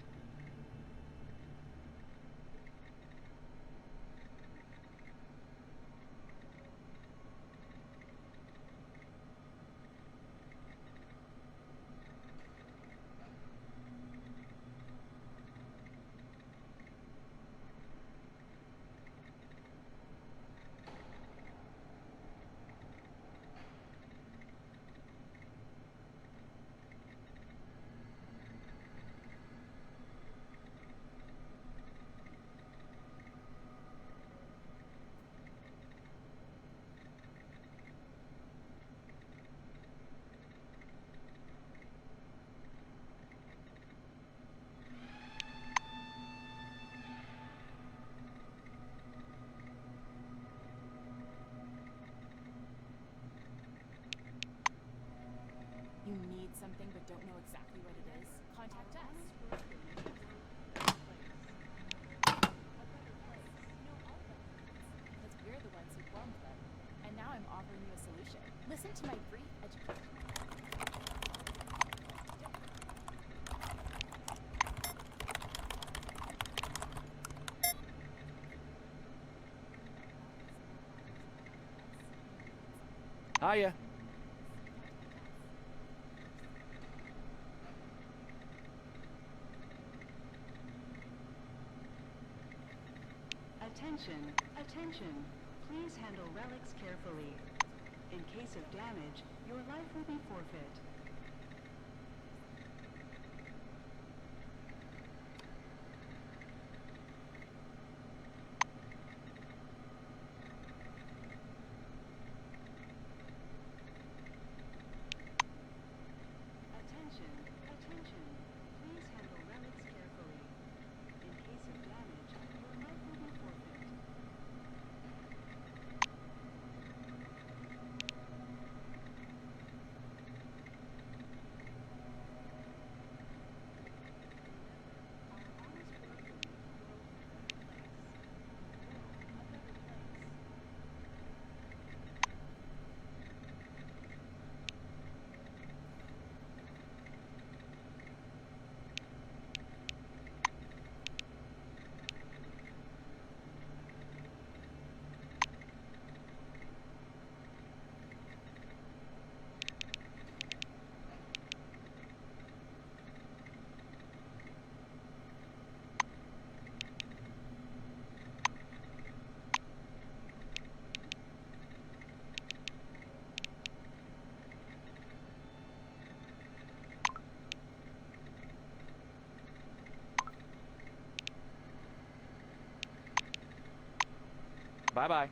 You need something but don't know exactly what it is? Contact us. Because we're the ones who formed them. And now I'm offering you a solution. Listen to my brief education. Hiya. Attention, attention. Please handle relics carefully. In case of damage, your life will be forfeit. Attention, attention. Please handle relics carefully. In case of damage, your life will be forfeit. Bye-bye.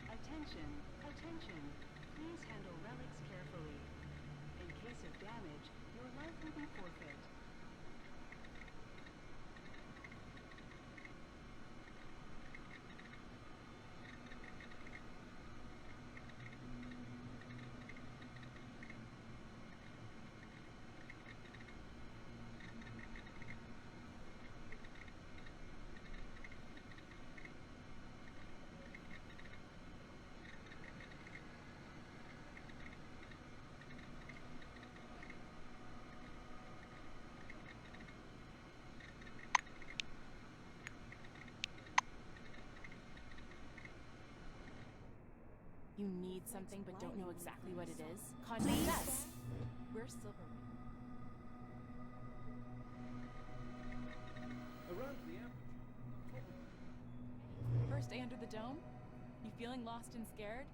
Attention, attention. Please handle relics carefully. In case of damage, your life will be forfeit. You need something but don't know exactly what it is? Contact us. We're Silver. Around the aperture, dome? You feeling lost and scared?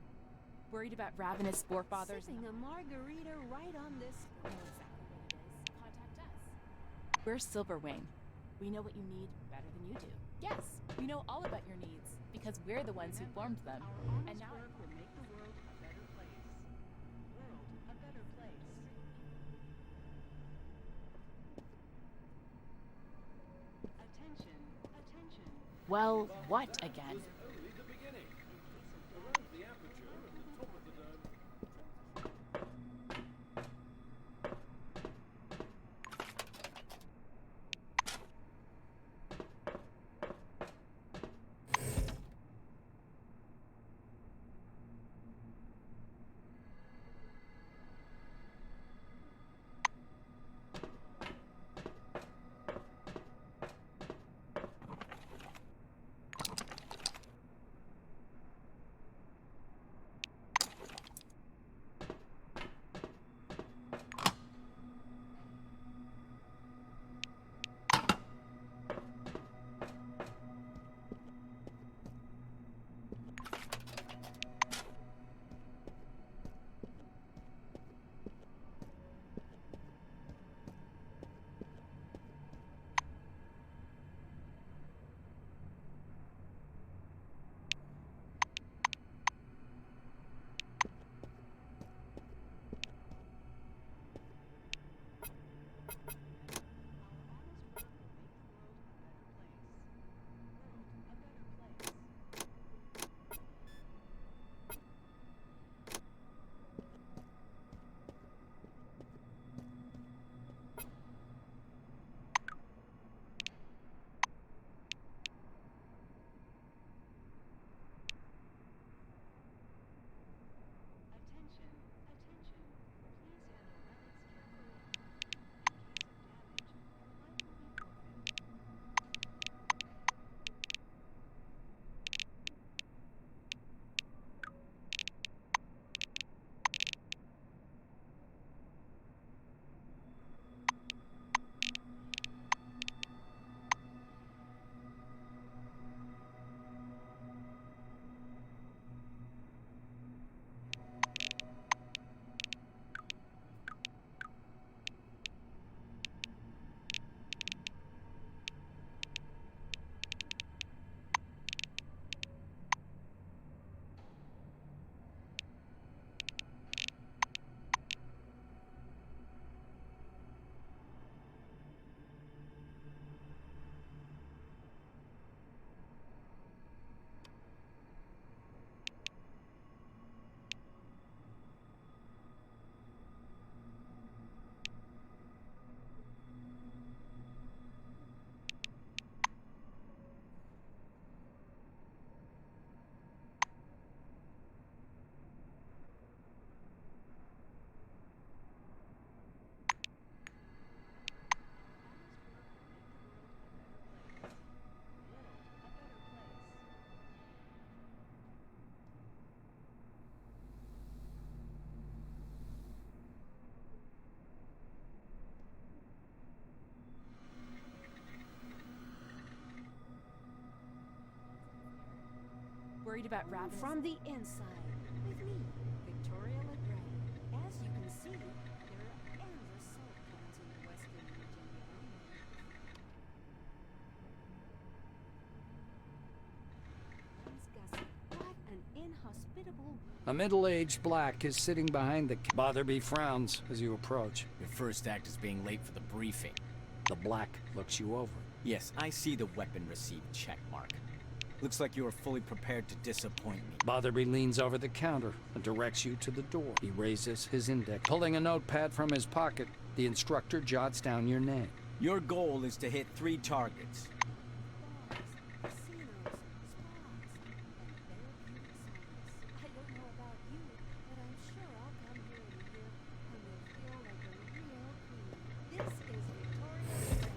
Worried about ravenous forefathers? Sipping a margarita right on this. Know exactly what it is. Contact us. We're Silverwing. We know what you need better than you do. Yes, we know all about your needs because we're the ones who formed them. And now Work will make the world a better place. World a better place. Attention, attention. well, what again? Only the beginning. Around the aperture at the top of the dome. Attention, attention. Please handle relics carefully. In case of damage, your life will be forfeit. Worried about ravenous... From the inside, with me, Victoria LeGray. As you can see, there are endless salt plants in the Western Virginia Winds gusting. What an inhospitable... A middle-aged black is sitting behind the... Botherby frowns as you approach. Your first act is being late for the briefing. The black looks you over. Yes, I see the weapon received check mark. Looks like you are fully prepared to disappoint me. Botherby leans over the counter and directs you to the door. He raises his index. Pulling a notepad from his pocket, the instructor jots down your name. Your goal is to hit 3 targets. Bars, casinos, spas, and therapeutic saunas. I don't know about you, but I'm sure I'll come here in a year and will feel like a real queen. This is Victoria LeGray.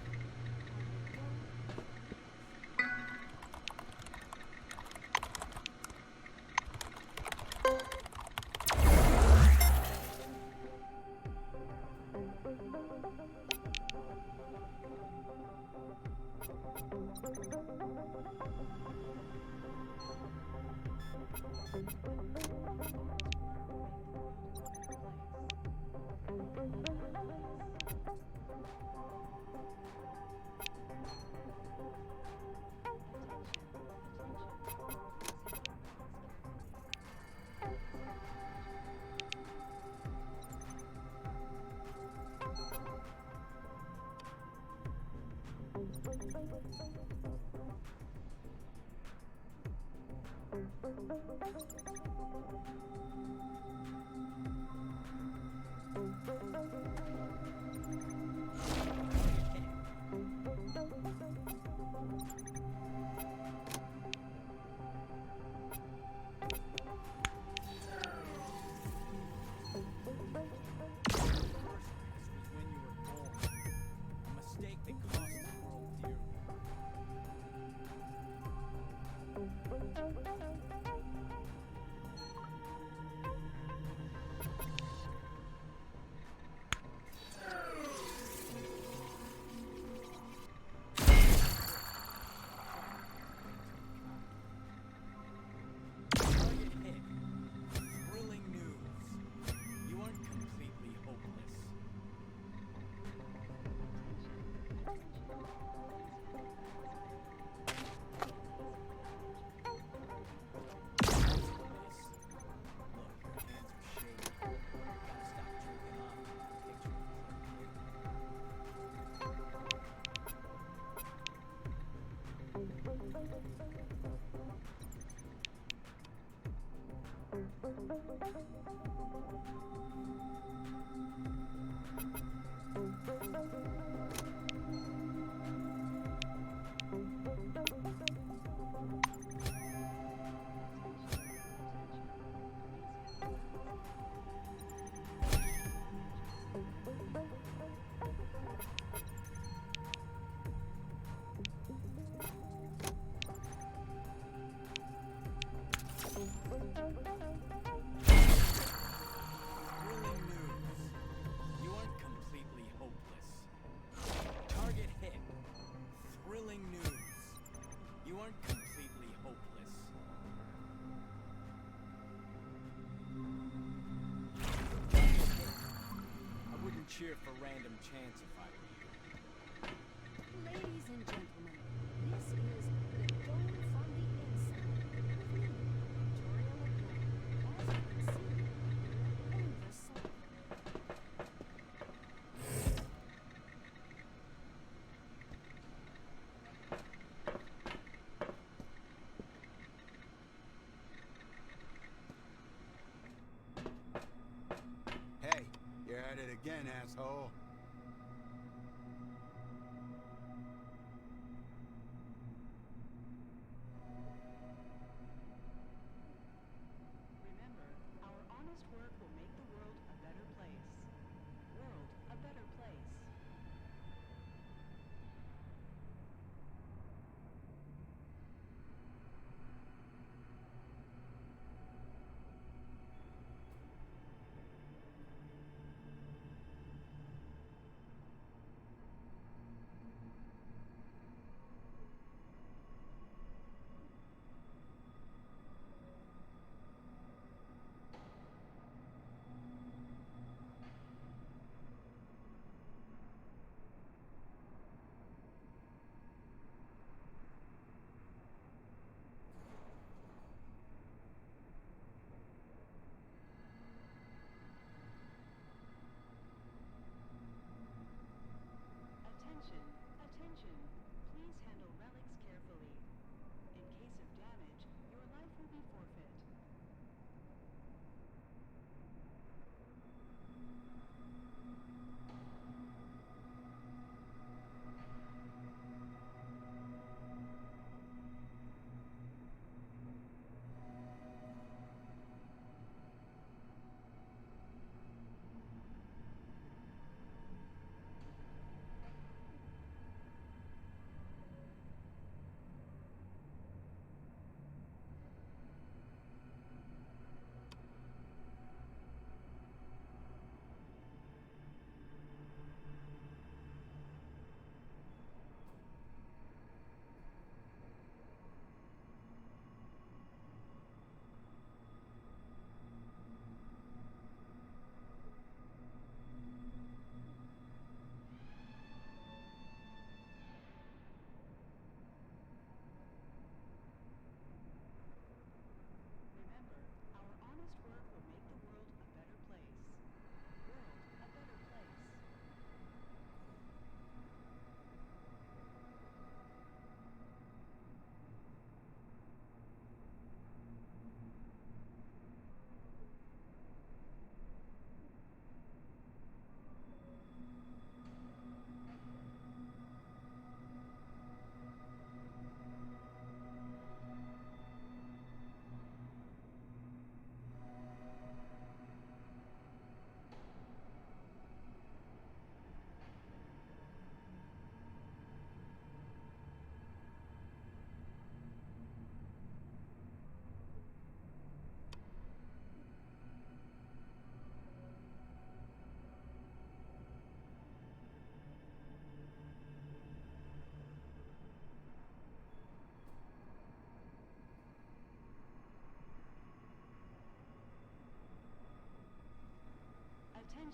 Cheer for random chance if I were you. Ladies and gentlemen, this is the dome from the inside. Victoria LeBlanc, as you can see, endless cycle. Hey, you're at it again, asshole. Remember, our honest work will make the world a better place. World a better place.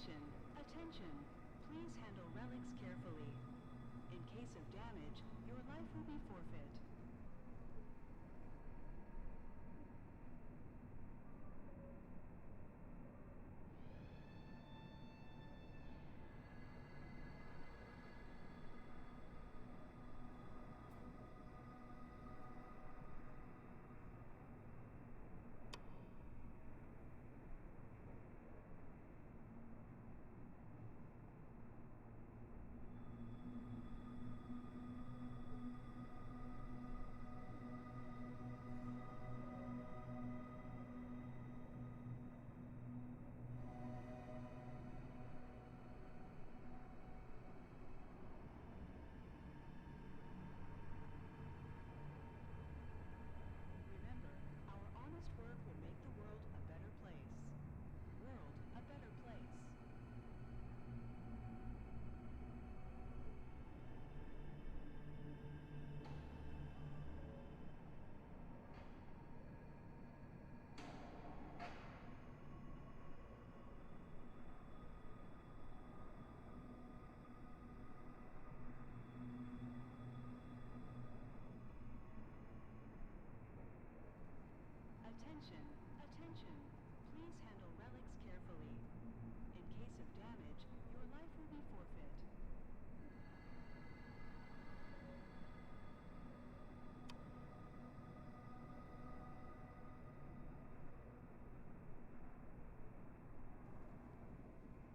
Attention, attention. Please handle relics carefully. In case of damage, your life will be forfeit. Remember, our honest work will make the world a better place. World a better place. Attention, attention. Please handle relics carefully. In case of damage, your life will be forfeit.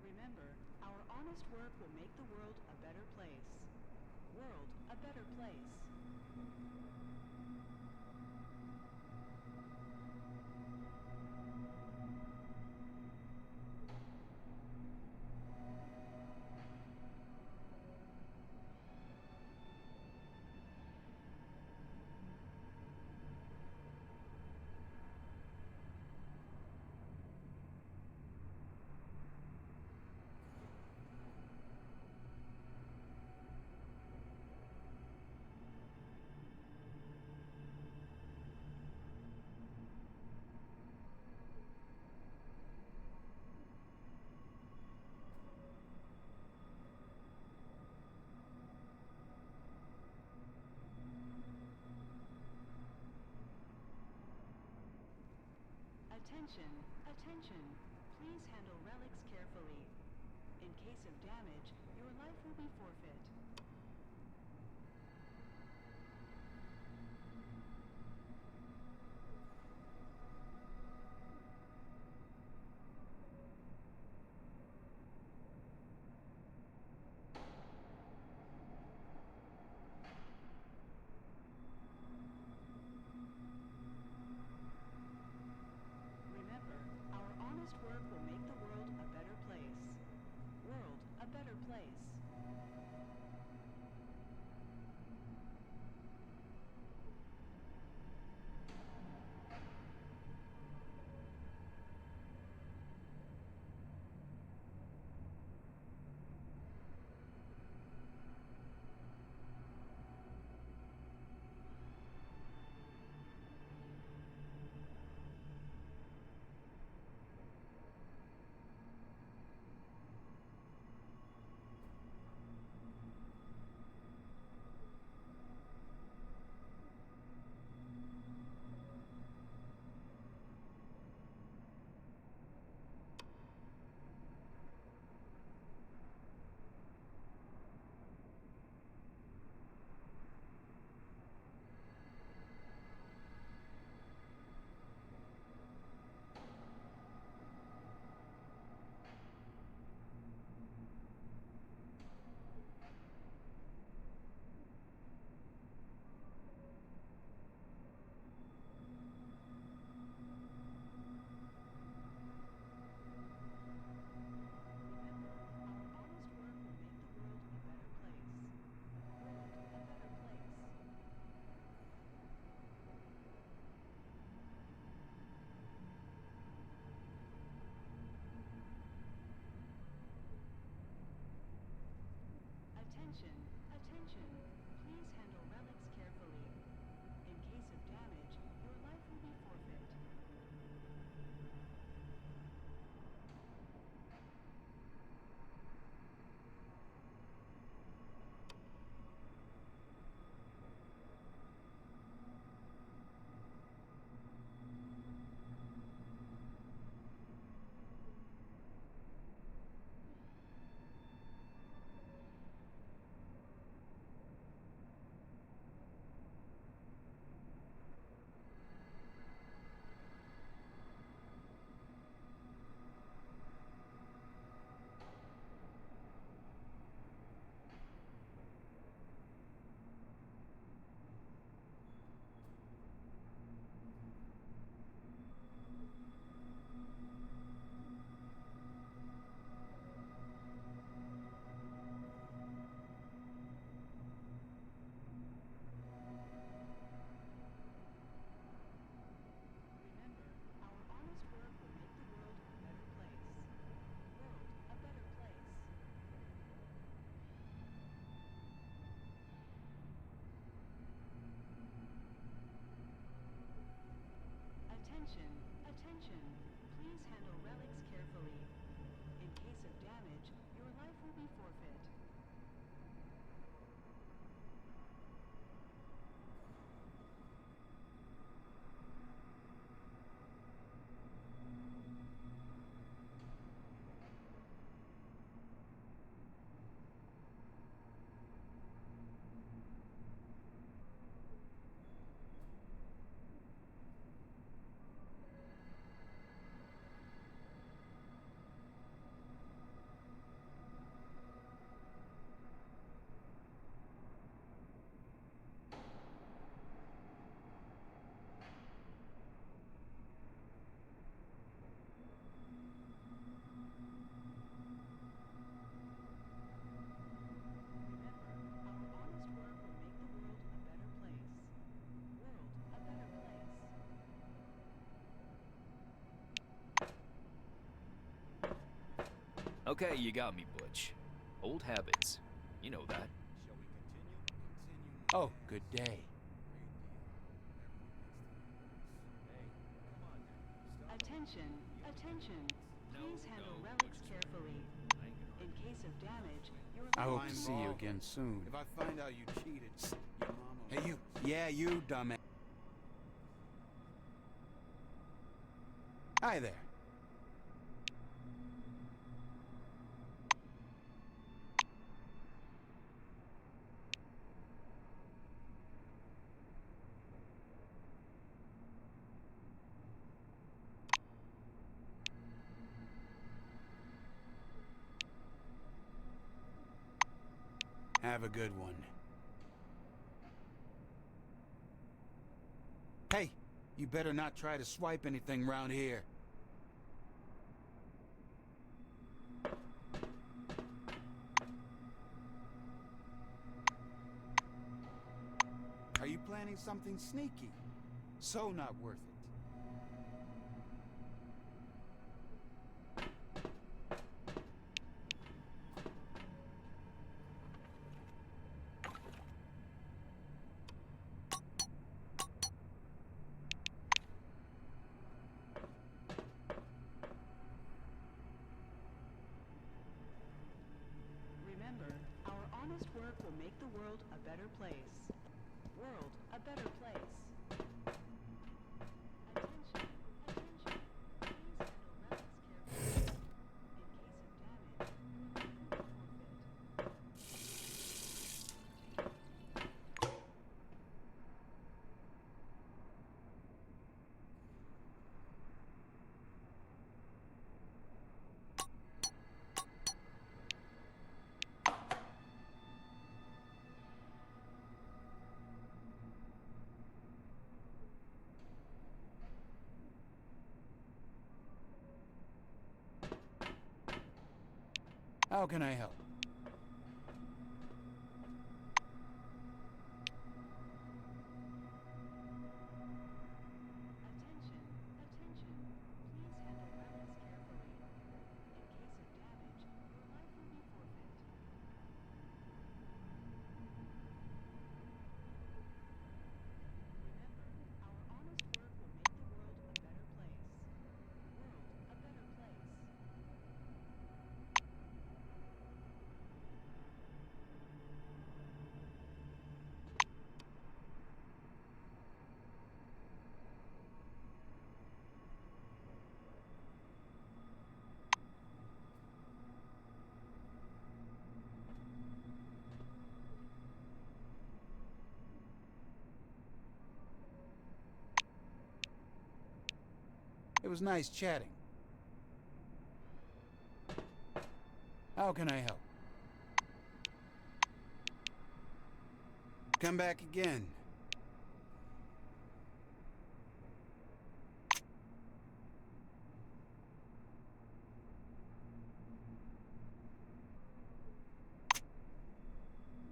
Remember, our honest work will make the world a better place. World a better place. Attention, attention. Please handle relics carefully. In case of damage, your life will be forfeit. Remember, our honest work will make the world a better place. World a better place. Attention, attention. Please handle relics carefully. In case of damage, your life will be forfeit. Okay, you got me, Butch. Old habits. You know that. Oh, good day. Attention, attention. Please handle relics carefully. In case of damage, your I life hope to see you again soon. If I find out you cheated, your mama... Hey, you. Yeah, you, dumbass. Hi there. Have a good one. Hey, you better not try to swipe anything round here. Are you planning something sneaky? So not worth it. Remember, our honest work will make the world a better place. World a better place. Attention, attention. Please handle relics carefully. In case of damage, your life will be forfeit. How can I help? Attention, attention. Please handle relics carefully. In case of damage, your life will be forfeit. Remember, our honest work will make the world a better place. World a better place. It was nice chatting. How can I help? Come back again.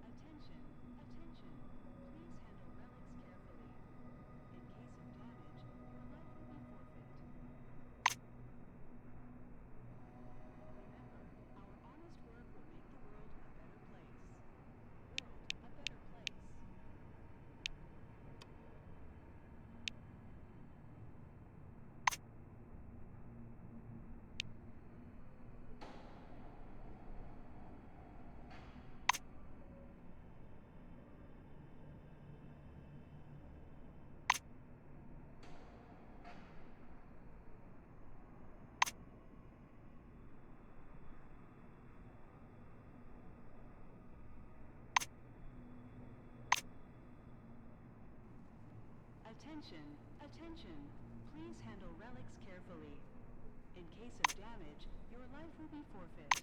Attention, attention. Please handle relics carefully. In case of damage, your life will be forfeit. Remember, our honest work will make the world a better place. World a better place. Attention, attention. Please handle relics carefully. In case of damage, your life will be forfeit.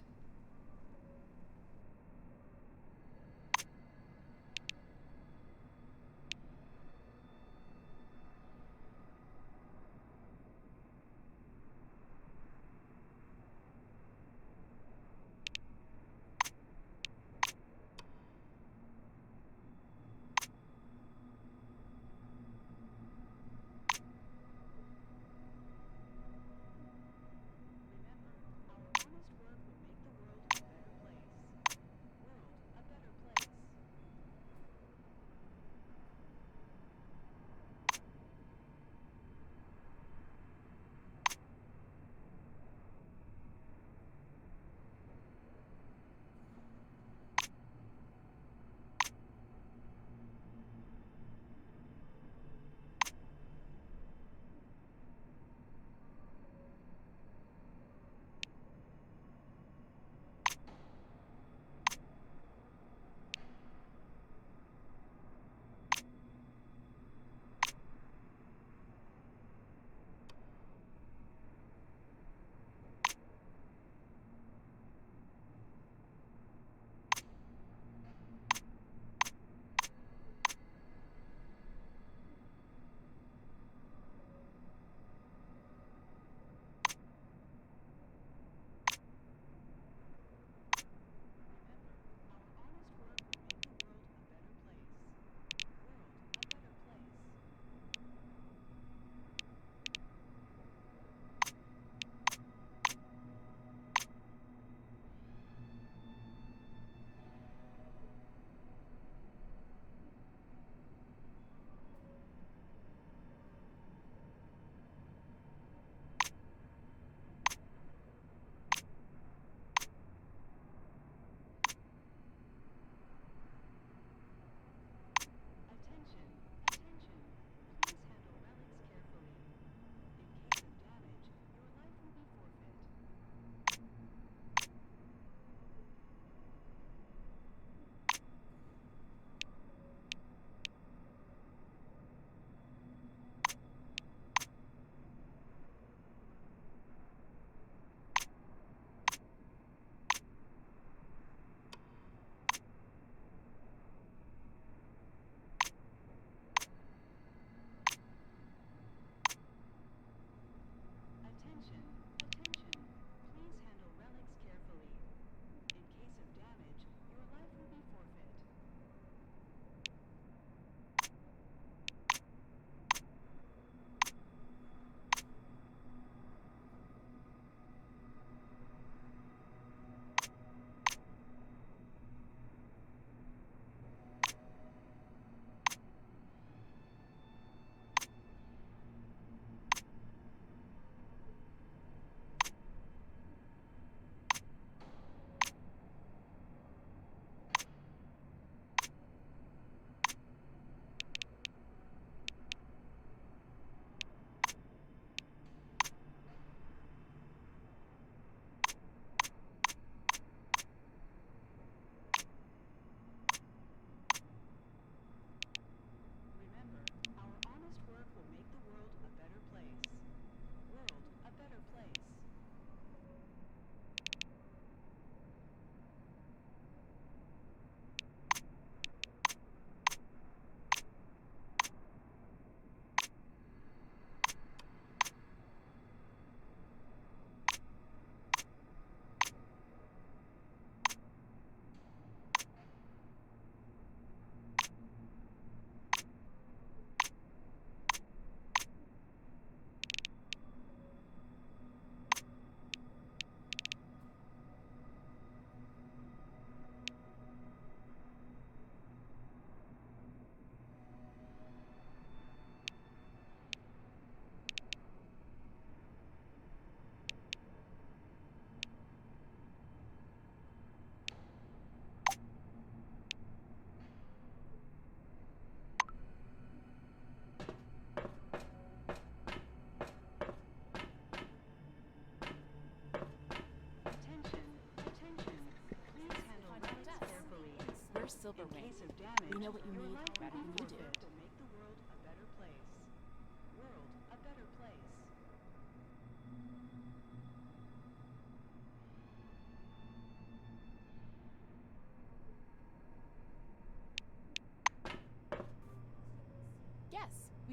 Silver Wing. In case of damage, We know what you your need life better will than be you do. forfeit to make the world a better place.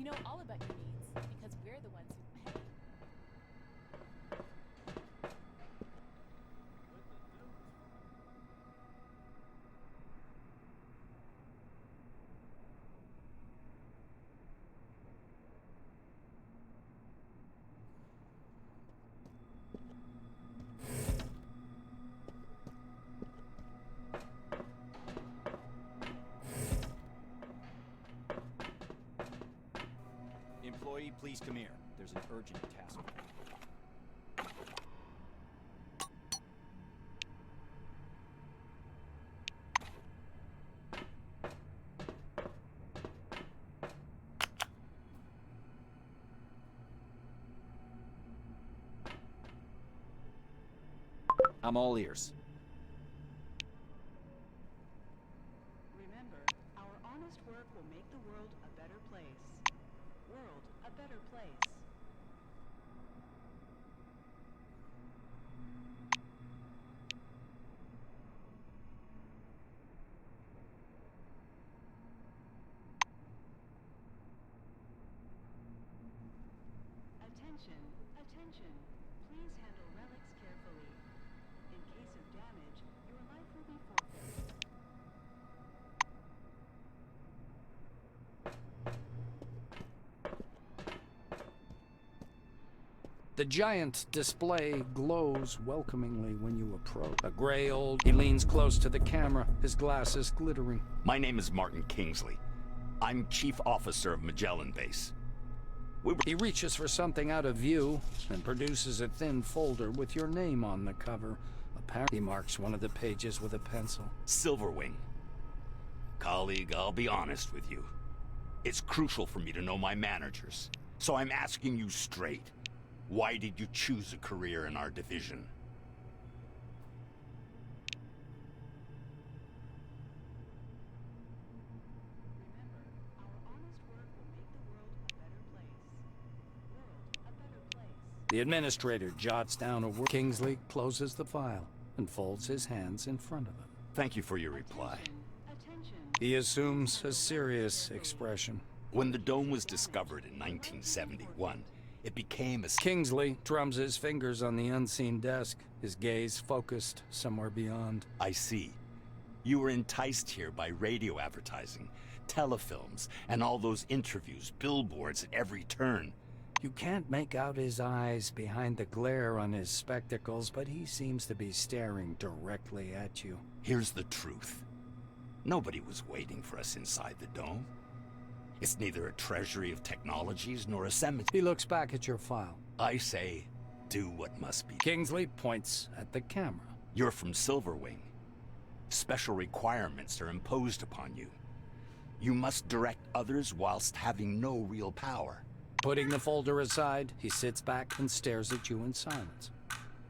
We know all about your needs because we're the ones who. Hey. Employee, please come here. There's an urgent task. I'm all ears. Remember, our honest work will make the world a better place. World a better place. Attention, attention. Please handle relics carefully. In case of damage, your life will be forfeit. The giant display glows welcomingly when you approach. A gray old... He leans close to the camera, his glasses glittering. My name is Martin Kingsley. I'm Chief Officer of Magellan Base. He reaches for something out of view and produces a thin folder with your name on the cover. Apparently, he marks one of the pages with a pencil. Silverwing. Colleague, I'll be honest with you. It's crucial for me to know my managers. So I'm asking you straight. Why did you choose a career in our division? The administrator jots down a word. Kingsley closes the file and folds his hands in front of him. Thank you for your reply. He assumes a serious expression. When the dome was discovered in 1971, it became a... Kingsley drums his fingers on the unseen desk, his gaze focused somewhere beyond. I see. You were enticed here by radio advertising, telefilms, and all those interviews, billboards at every turn. You can't make out his eyes behind the glare on his spectacles, but he seems to be staring directly at you. Here's the truth. Nobody was waiting for us inside the dome. It's neither a treasury of technologies nor a cemetery. He looks back at your file. I say, do what must be. Kingsley points at the camera. You're from Silverwing. Special requirements are imposed upon you. You must direct others whilst having no real power. Putting the folder aside, he sits back and stares at you in silence.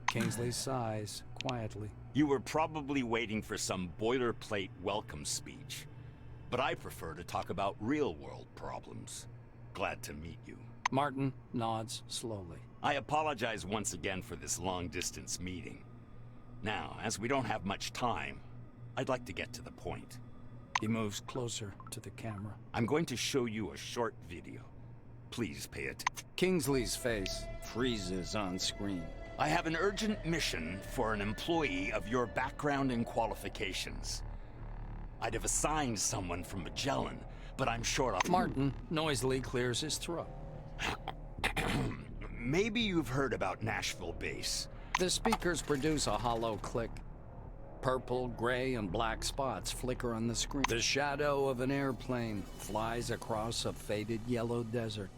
Kingsley sighs quietly. You were probably waiting for some boilerplate welcome speech. But I prefer to talk about real-world problems. Glad to meet you. Martin nods slowly. I apologize once again for this long-distance meeting. Now, as we don't have much time, I'd like to get to the point. He moves closer to the camera. I'm going to show you a short video. Please pay it. Kingsley's face freezes on screen. I have an urgent mission for an employee of your background and qualifications. I'd have assigned someone from Magellan, but I'm short of... Martin noisily clears his throat. Maybe you've heard about Nashville Base. The speakers produce a hollow click. Purple, gray, and black spots flicker on the screen. The shadow of an airplane flies across a faded yellow desert.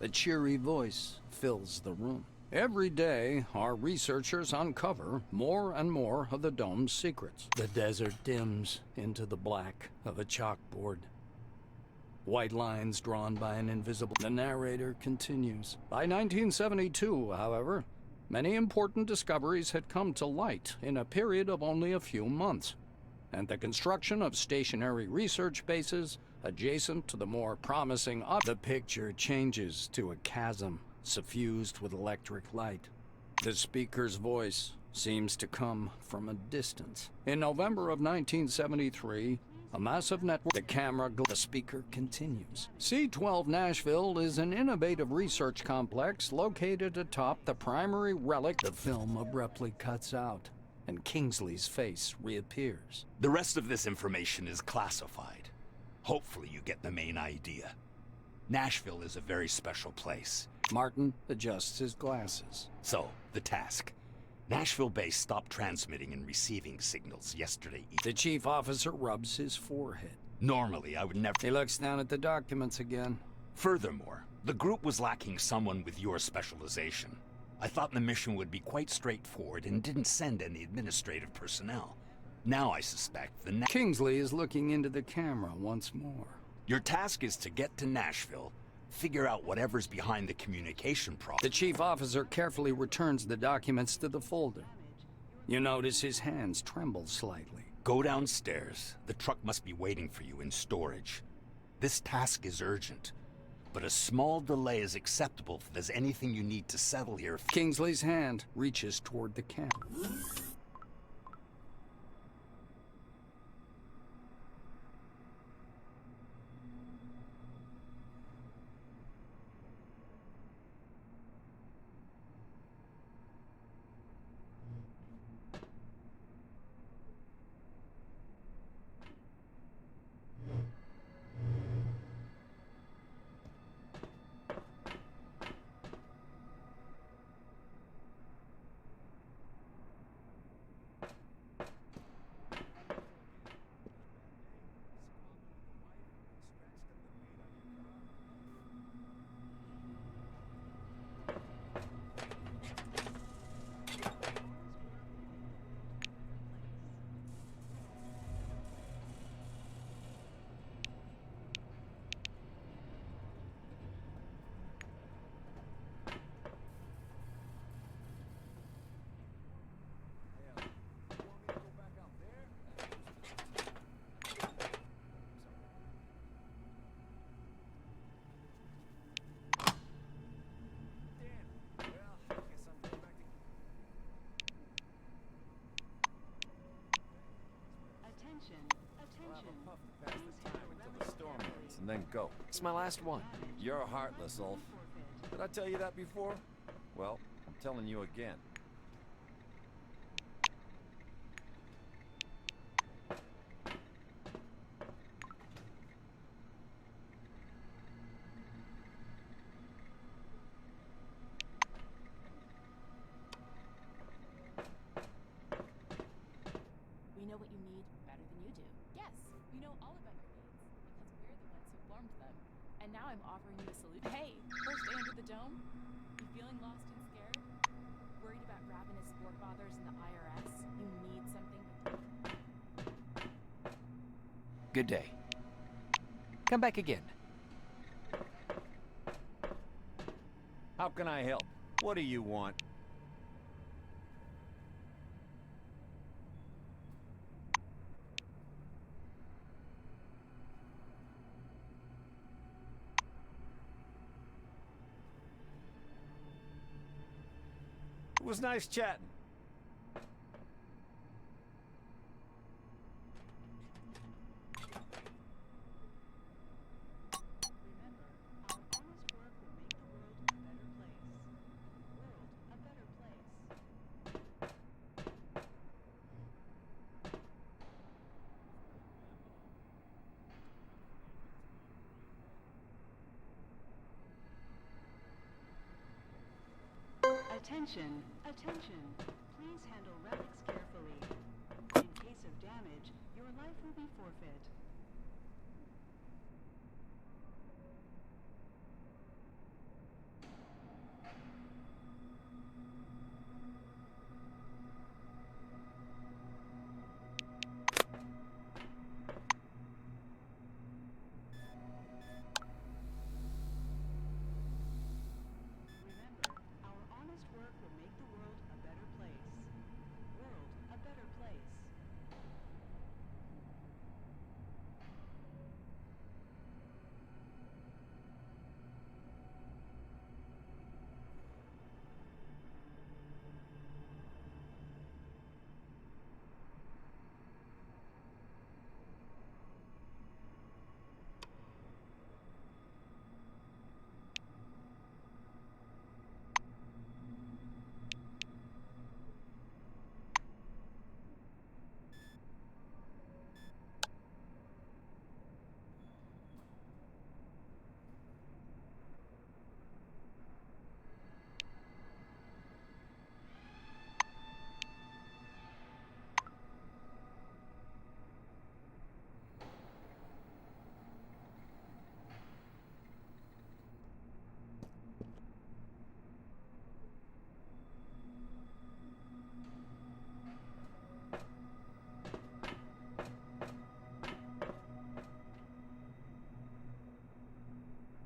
A cheery voice fills the room. Every day, our researchers uncover more and more of the dome's secrets. The desert dims into the black of a chalkboard. White lines drawn by an invisible... The narrator continues. By 1972, however, many important discoveries had come to light in a period of only a few months, and the construction of stationary research bases adjacent to the more promising... The picture changes to a chasm suffused with electric light. The speaker's voice seems to come from a distance. In November of 1973, A massive network. The camera, the speaker continues. C-12 Nashville is an innovative research complex located atop the primary relic. The film abruptly cuts out, and Kingsley's face reappears. The rest of this information is classified. Hopefully you get the main idea. Nashville is a very special place. Martin adjusts his glasses. So, the task. Nashville base stopped transmitting and receiving signals yesterday evening. The chief officer rubs his forehead. Normally, I would never... He looks down at the documents again. Furthermore, the group was lacking someone with your specialization. I thought the mission would be quite straightforward and didn't send any administrative personnel. Now I suspect the... Kingsley is looking into the camera once more. Your task is to get to Nashville, figure out whatever's behind the communication problem. The chief officer carefully returns the documents to the folder. You notice his hands tremble slightly. Go downstairs. The truck must be waiting for you in storage. This task is urgent, but a small delay is acceptable if there's anything you need to settle here. Kingsley's hand reaches toward the camera. And then go. It's my last one. You're heartless, Ulf. Did I tell you that before? Well, I'm telling you again. We know what you need better than you do. Yes, we know all about your needs because we're the ones who formed them. And now I'm offering you a solution. Hey, first day under the dome? You feeling lost and scared? Worried about ravenous forefathers in the IRS? You need something? Good day. Come back again. How can I help? What do you want? It was nice chatting. Attention, attention. Please handle relics carefully. In case of damage, your life will be forfeit.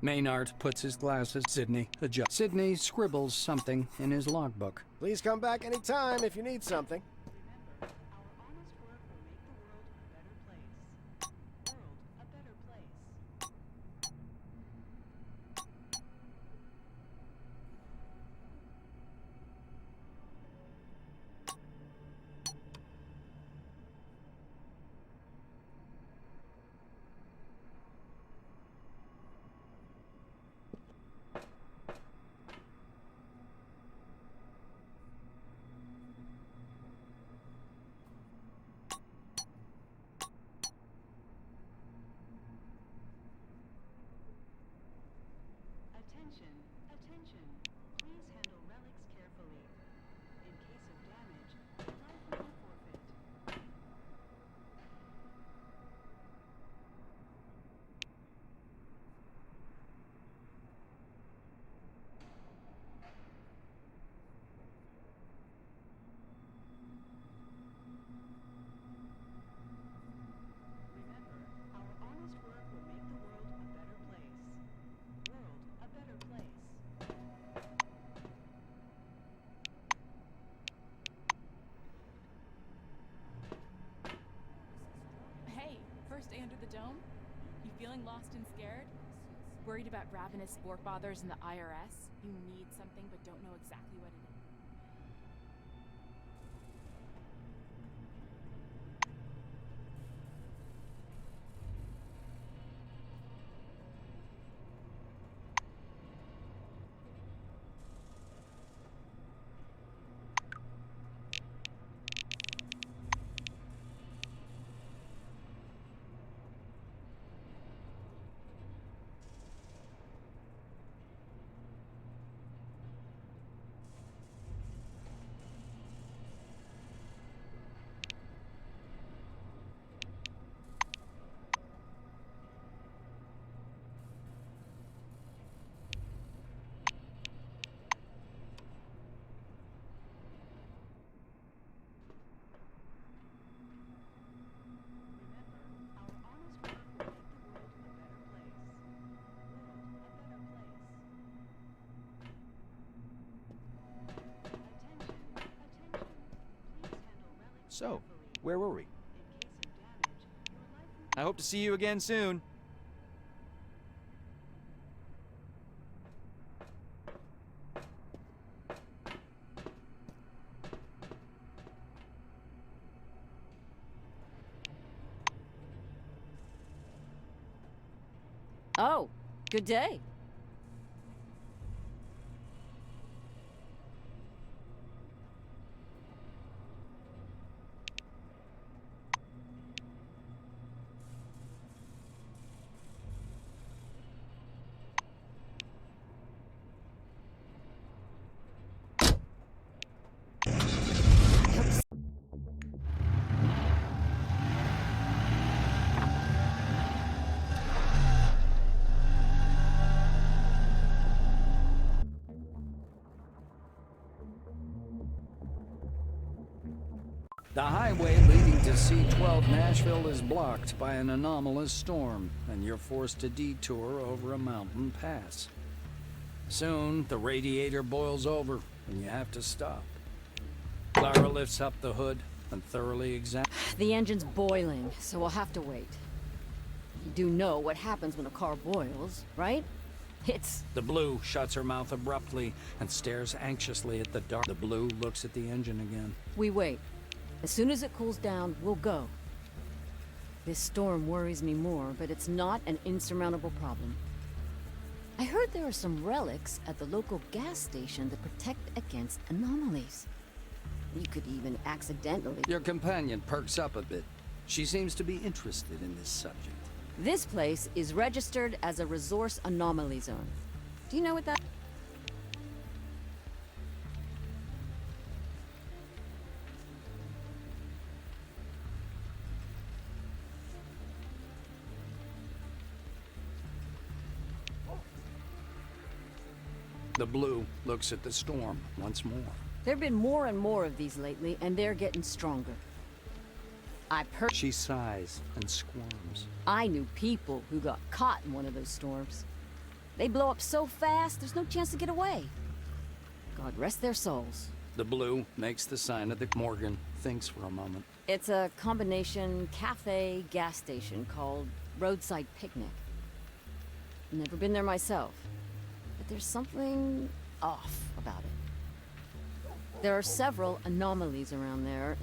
Maynard puts his glasses. Sydney adjusts. Sydney scribbles something in his logbook. Please come back anytime if you need something. Attention, attention. Please handle relics carefully. In case of damage, your life will be forfeit. Remember, our honest work will make the world a better place. World a better place. Hey, first day under the dome? You feeling lost and scared? Worried about ravenous forefathers and the IRS? You need something but don't know exactly what it is? So, where were we? I hope to see you again soon. Oh, good day. The highway leading to C-12 Nashville is blocked by an anomalous storm, and you're forced to detour over a mountain pass. Soon, the radiator boils over, and you have to stop. Clara lifts up the hood and thoroughly examines. The engine's boiling, so we'll have to wait. You do know what happens when a car boils, right? It's... The Blue shuts her mouth abruptly and stares anxiously at the dark. The Blue looks at the engine again. We wait. As soon as it cools down, we'll go. This storm worries me more, but it's not an insurmountable problem. I heard there are some relics at the local gas station that protect against anomalies. You could even accidentally... Your companion perks up a bit. She seems to be interested in this subject. This place is registered as a resource anomaly zone. Do you know what that... The Blue looks at the storm once more. There have been more and more of these lately, and they're getting stronger. She sighs and squirms. I knew people who got caught in one of those storms. They blow up so fast, there's no chance to get away. God rest their souls. The Blue makes the sign of the Morgan thinks for a moment. It's a combination cafe gas station called Roadside Picnic. Never been there myself, but there's something off about it. There are several anomalies around there,